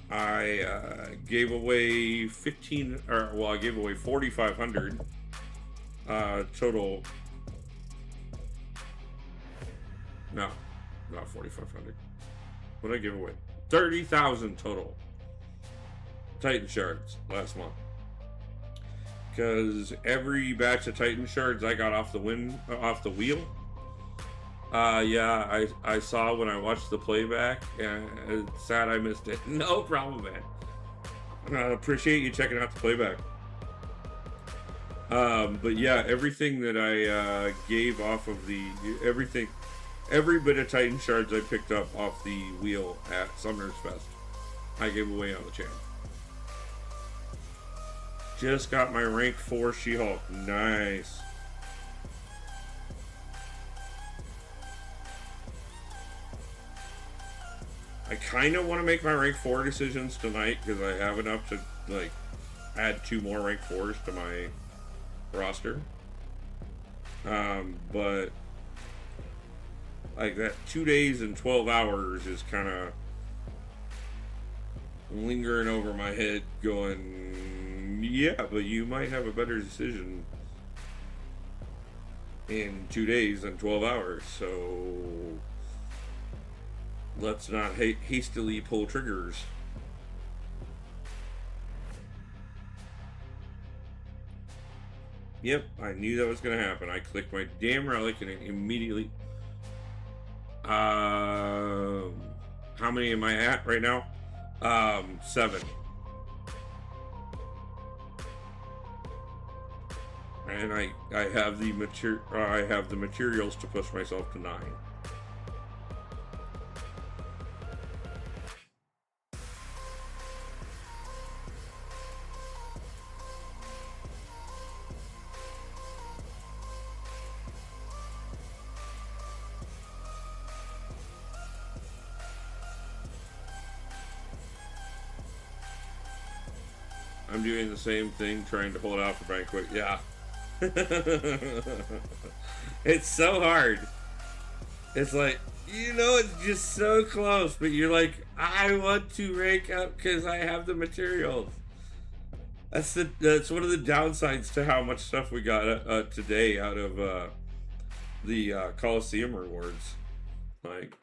I gave away 4,500 total. No, not 4,500. What did I give away? 30,000 total Titan shards last month. Because every batch of Titan shards I got off the wheel. Yeah, I saw when I watched the playback, and it's sad I missed it. No problem, man. Appreciate you checking out the playback. But yeah, everything that I gave off of every bit of Titan shards I picked up off the wheel at Summer's Fest, I gave away on the channel. Just got my rank 4 She-Hulk. Nice. I kind of want to make my rank 4 decisions tonight because I have enough to like add 2 more rank 4s to my roster. But like that 2 days and 12 hours is kind of lingering over my head going, yeah, but you might have a better decision in 2 days and 12 hours, so let's not hastily pull triggers. Yep, I knew that was going to happen. I clicked my damn relic and it immediately... how many am I at right now? 7. And I have the materials to push myself to 9. I'm doing the same thing, trying to hold out for Banquet. Yeah. It's so hard. It's like, you know, it's just so close, but you're like, I want to rank up because I have the materials. That's one of the downsides to how much stuff we got today out of the Coliseum rewards. Like,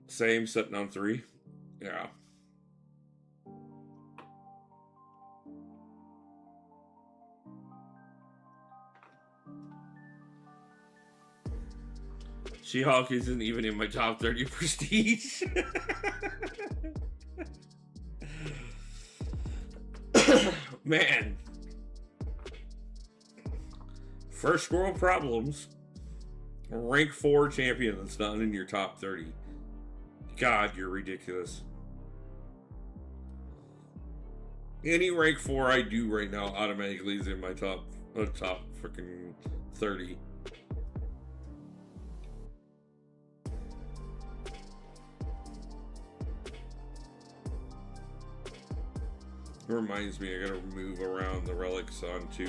same, sitting on 3. Yeah. She-Hulk isn't even in my top 30 prestige. Man. First world problems. Rank 4 champion that's not in your top 30. God, you're ridiculous. Any rank 4 I do right now automatically is in my top freaking 30. It reminds me, I gotta move around the relics onto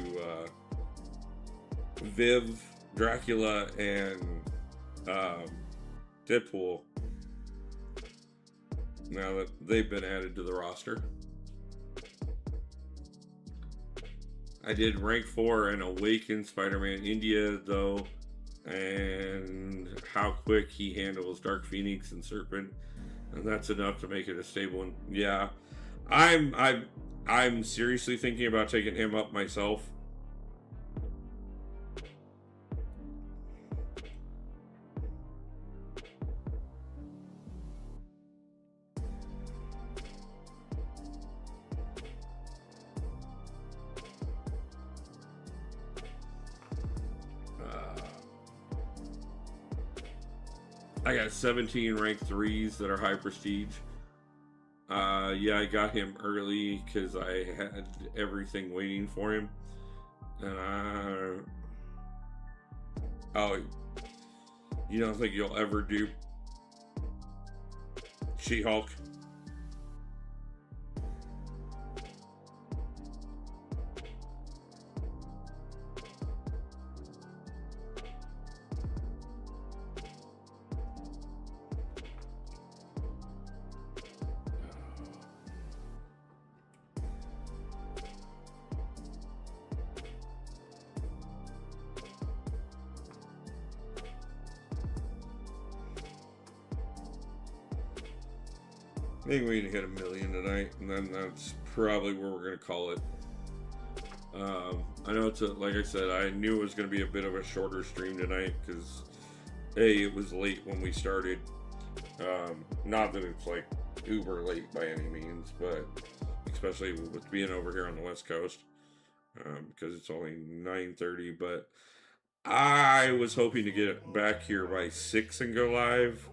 Viv, Dracula, and Deadpool. Now that they've been added to the roster. I did rank 4 and Awaken Spider-Man India though, and how quick he handles Dark Phoenix and Serpent, and that's enough to make it a stable one. Yeah, I'm seriously thinking about taking him up myself. I got 17 rank 3s that are high prestige. Yeah, I got him early because I had everything waiting for him. And oh, you don't think you'll ever do She-Hulk? I think we need to hit 1 million tonight, and then that's probably where we're going to call it. I know it's like I said, I knew it was going to be a bit of a shorter stream tonight because it was late when we started. Not that it's like uber late by any means, but especially with being over here on the West Coast, because it's only 9:30. But I was hoping to get back here by 6 and go live,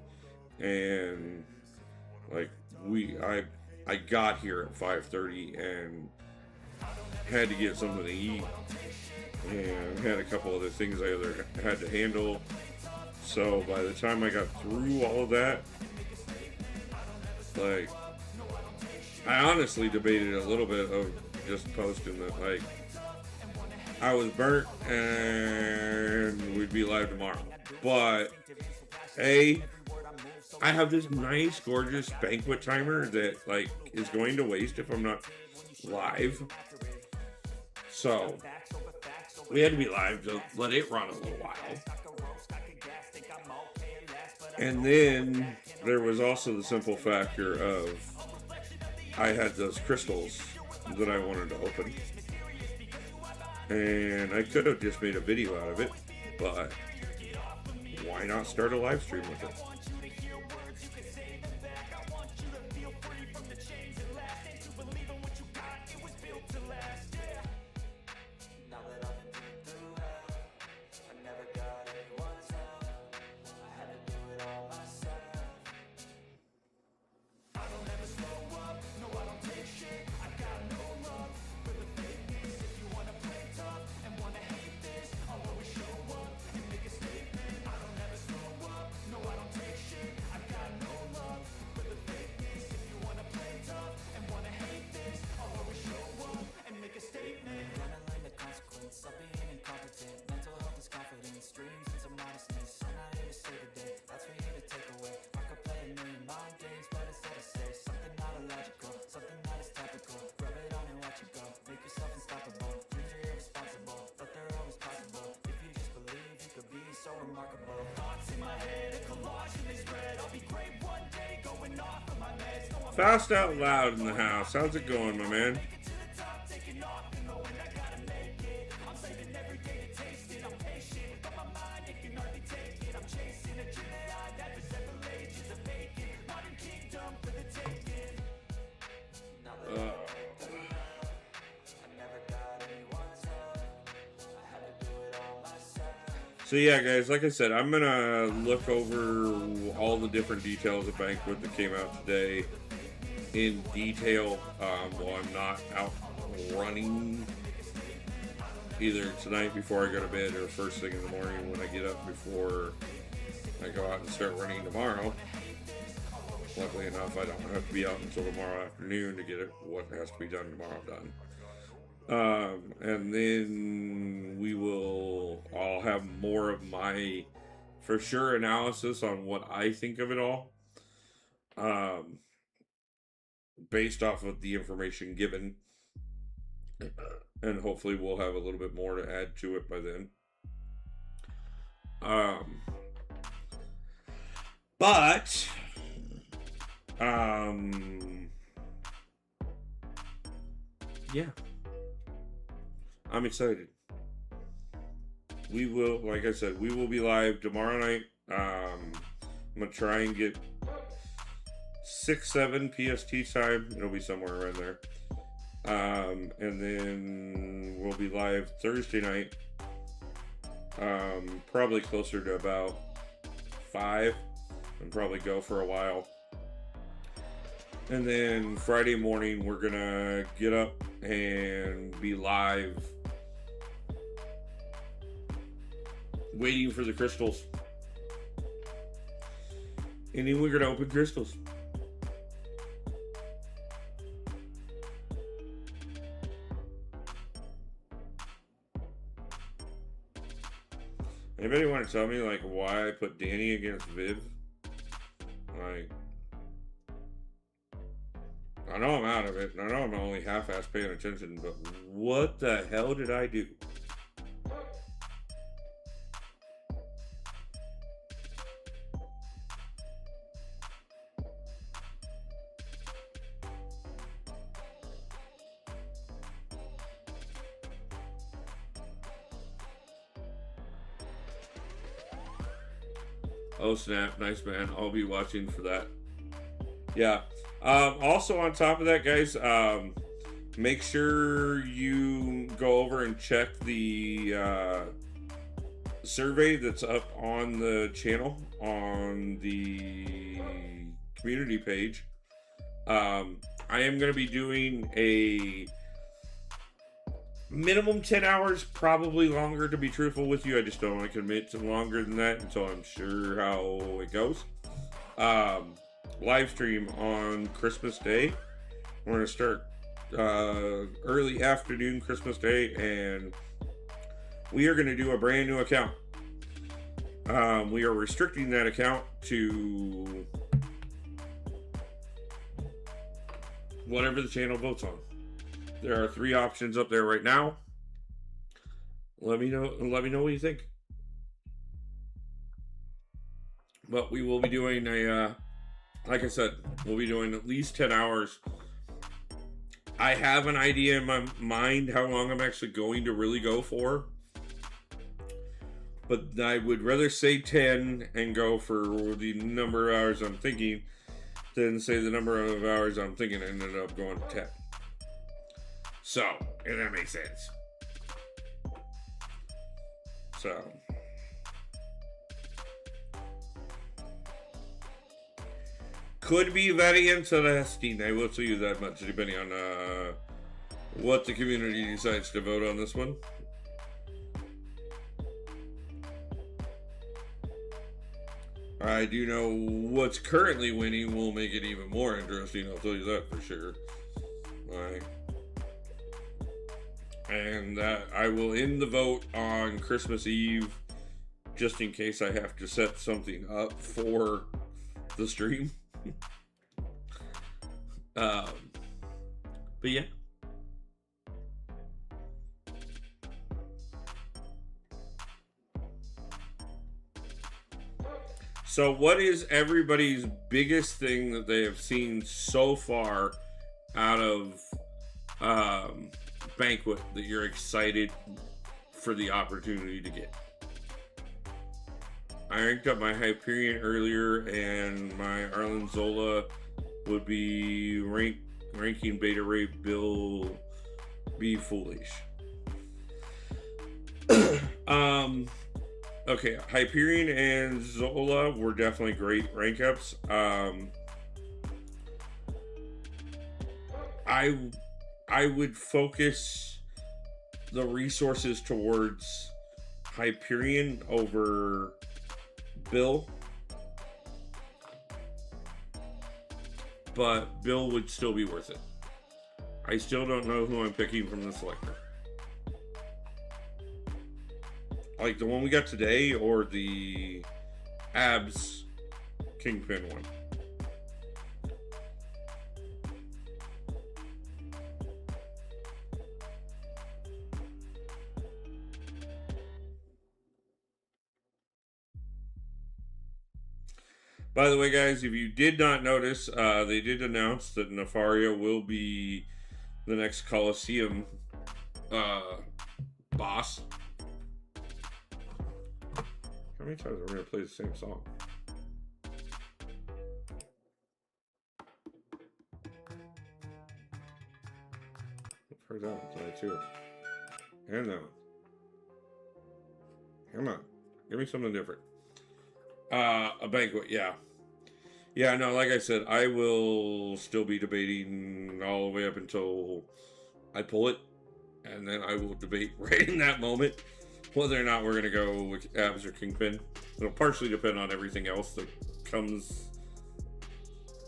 and like I got here at 5:30 and had to get something to eat and had a couple other things I had to handle. So by the time I got through all of that, like, I honestly debated a little bit of just posting that, like, I was burnt and we'd be live tomorrow. But I have this nice, gorgeous Banquet timer that, like, is going to waste if I'm not live. So we had to be live to let it run a little while. And then there was also the simple factor of I had those crystals that I wanted to open. And I could have just made a video out of it, but why not start a live stream with it? Fast out loud in the house. How's it going, my man? So yeah, guys, like I said, I'm gonna look over all the different details of Banquet that came out today, in detail while I'm not out running, either tonight before I go to bed or first thing in the morning when I get up before I go out and start running tomorrow. Luckily enough, I don't have to be out until tomorrow afternoon to get what has to be done tomorrow done. And then I'll have more of my for sure analysis on what I think of it all. Based off of the information given, and hopefully we'll have a little bit more to add to it by then. But yeah, I'm excited. We will, like I said, we will be live tomorrow night. I'm gonna try and get 6-7 PST time. It'll be somewhere around there. And then we'll be live Thursday night. Probably closer to about 5, and probably go for a while. And then Friday morning we're gonna get up and be live, waiting for the crystals. And then we're gonna open crystals. Anybody want to tell me like why I put Danny against Viv? Like, I know I'm out of it, and I know I'm only half-ass paying attention, but what the hell did I do? Oh snap, nice man. I'll be watching for that. Yeah. Also on top of that, guys, make sure you go over and check the survey that's up on the channel on the community page. I am going to be doing a minimum 10 hours, probably longer, to be truthful with you. I just don't want to commit to longer than that until I'm sure how it goes. Live stream on Christmas Day. We're going to start early afternoon Christmas Day, and we are going to do a brand new account. We are restricting that account to whatever the channel votes on. There are 3 options up there right now. Let me know what you think. But we will be doing a like I said, we'll be doing at least 10 hours. I have an idea in my mind how long I'm actually going to really go for. But I would rather say 10 and go for the number of hours I'm thinking than say the number of hours I'm thinking and ended up going to 10. So, if that makes sense. So. Could be very interesting, I will tell you that much, depending on what the community decides to vote on this one. I do know what's currently winning will make it even more interesting, I'll tell you that for sure. Alright. And I will end the vote on Christmas Eve, just in case I have to set something up for the stream. But yeah. So what is everybody's biggest thing that they have seen so far out of Banquet that you're excited for the opportunity to get? I ranked up my Hyperion earlier, and my Arlen Zola would be ranking Beta Ray Bill be foolish. Okay, Hyperion and Zola were definitely great rank ups. I would focus the resources towards Hyperion over Bill, but Bill would still be worth it. I still don't know who I'm picking from the selector. Like the one we got today or the Abs Kingpin one. By the way, guys, if you did not notice, they did announce that Nefaria will be the next Coliseum boss. How many times are we going to play the same song? I've heard that one tonight, too. And that one. Come on. Give me something different. A Banquet, yeah. Yeah, no, like I said, I will still be debating all the way up until I pull it. And then I will debate right in that moment whether or not we're going to go with Abs or Kingpin. It'll partially depend on everything else that comes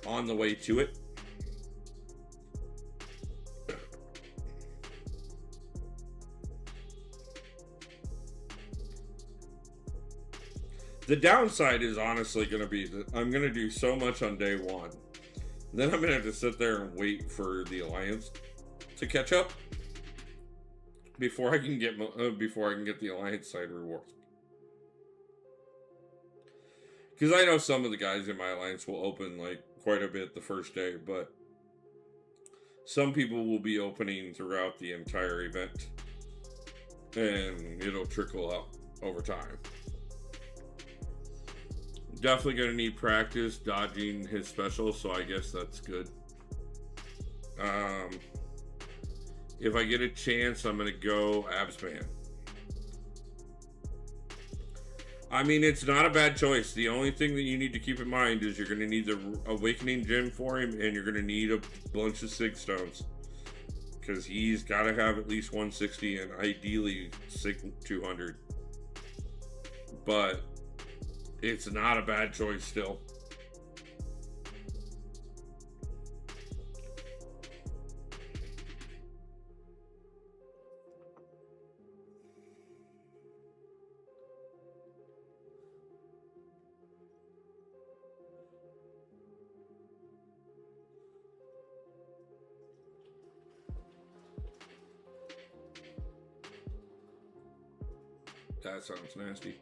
on the way to it. The downside is honestly going to be that I'm going to do so much on day one. Then I'm going to have to sit there and wait for the Alliance to catch up before I can get the Alliance side rewards. Because I know some of the guys in my Alliance will open like quite a bit the first day, but some people will be opening throughout the entire event, and it'll trickle up over time. Definitely going to need practice dodging his special, so I guess that's good. If I get a chance, I'm going to go Absman. I mean, it's not a bad choice. The only thing that you need to keep in mind is you're going to need the Awakening Gem for him, and you're going to need a bunch of Sig Stones. Because he's got to have at least 160 and ideally Sig 200. But it's not a bad choice still. That sounds nasty.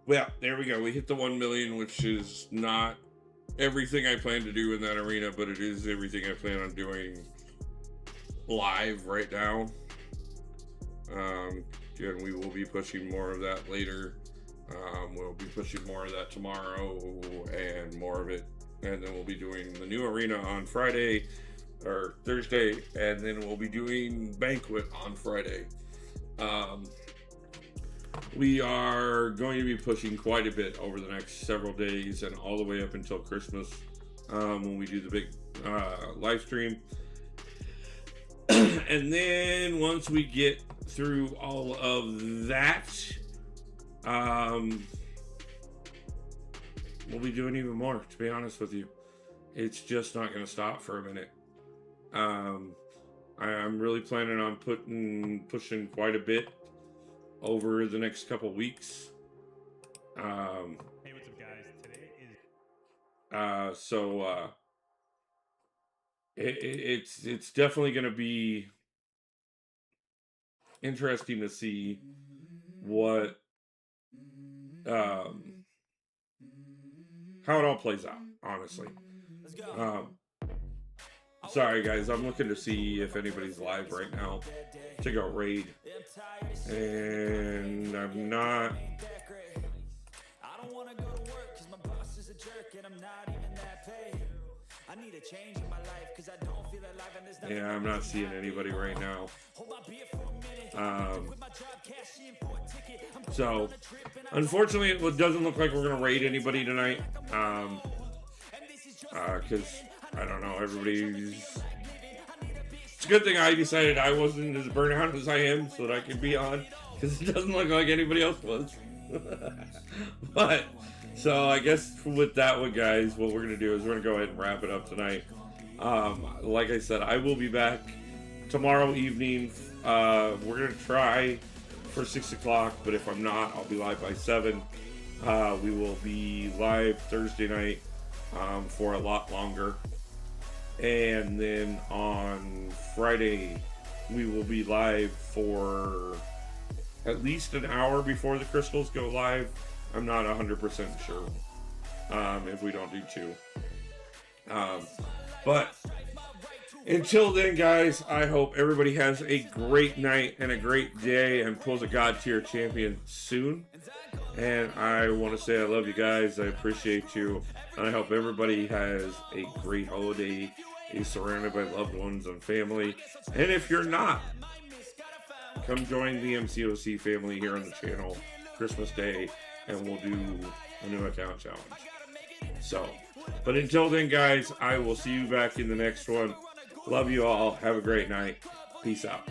Well, there we go. We hit the 1 million, which is not everything I plan to do in that arena, but it is everything I plan on doing live right now. And we will be pushing more of that later. We'll be pushing more of that tomorrow and more of it. And then we'll be doing the new arena on Friday or Thursday, and then we'll be doing Banquet on Friday. We are going to be pushing quite a bit over the next several days and all the way up until Christmas when we do the big live stream. And then once we get through all of that, we'll be doing even more, to be honest with you. It's just not going to stop for a minute. I'm really planning on pushing quite a bit over the next couple weeks. Hey, what's up, guys? Today is It's definitely going to be interesting to see what how it all plays out, honestly. Sorry guys, I'm looking to see if anybody's live right now to go raid, and I'm not. Yeah, I'm not seeing anybody right now. So unfortunately, it doesn't look like we're gonna raid anybody tonight. because I don't know, everybody's. It's a good thing I decided I wasn't as burnt out as I am, so that I could be on, because it doesn't look like anybody else was. But so I guess with that one, guys, what we're gonna do is we're gonna go ahead and wrap it up tonight. Like I said, I will be back tomorrow evening. We're gonna try for 6 o'clock, but if I'm not, I'll be live by 7. We will be live Thursday night for a lot longer, and then on Friday we will be live for at least an hour before the crystals go live. I'm not 100% sure if we don't do 2. But until then, guys, I hope everybody has a great night and a great day and pulls a God tier champion soon. And I want to say I love you guys. I appreciate you. And I hope everybody has a great holiday, is surrounded by loved ones and family. And if you're not, come join the MCOC family here on the channel Christmas Day, and we'll do a new account challenge. So, but until then, guys, I will see you back in the next one. Love you all. Have a great night. Peace out.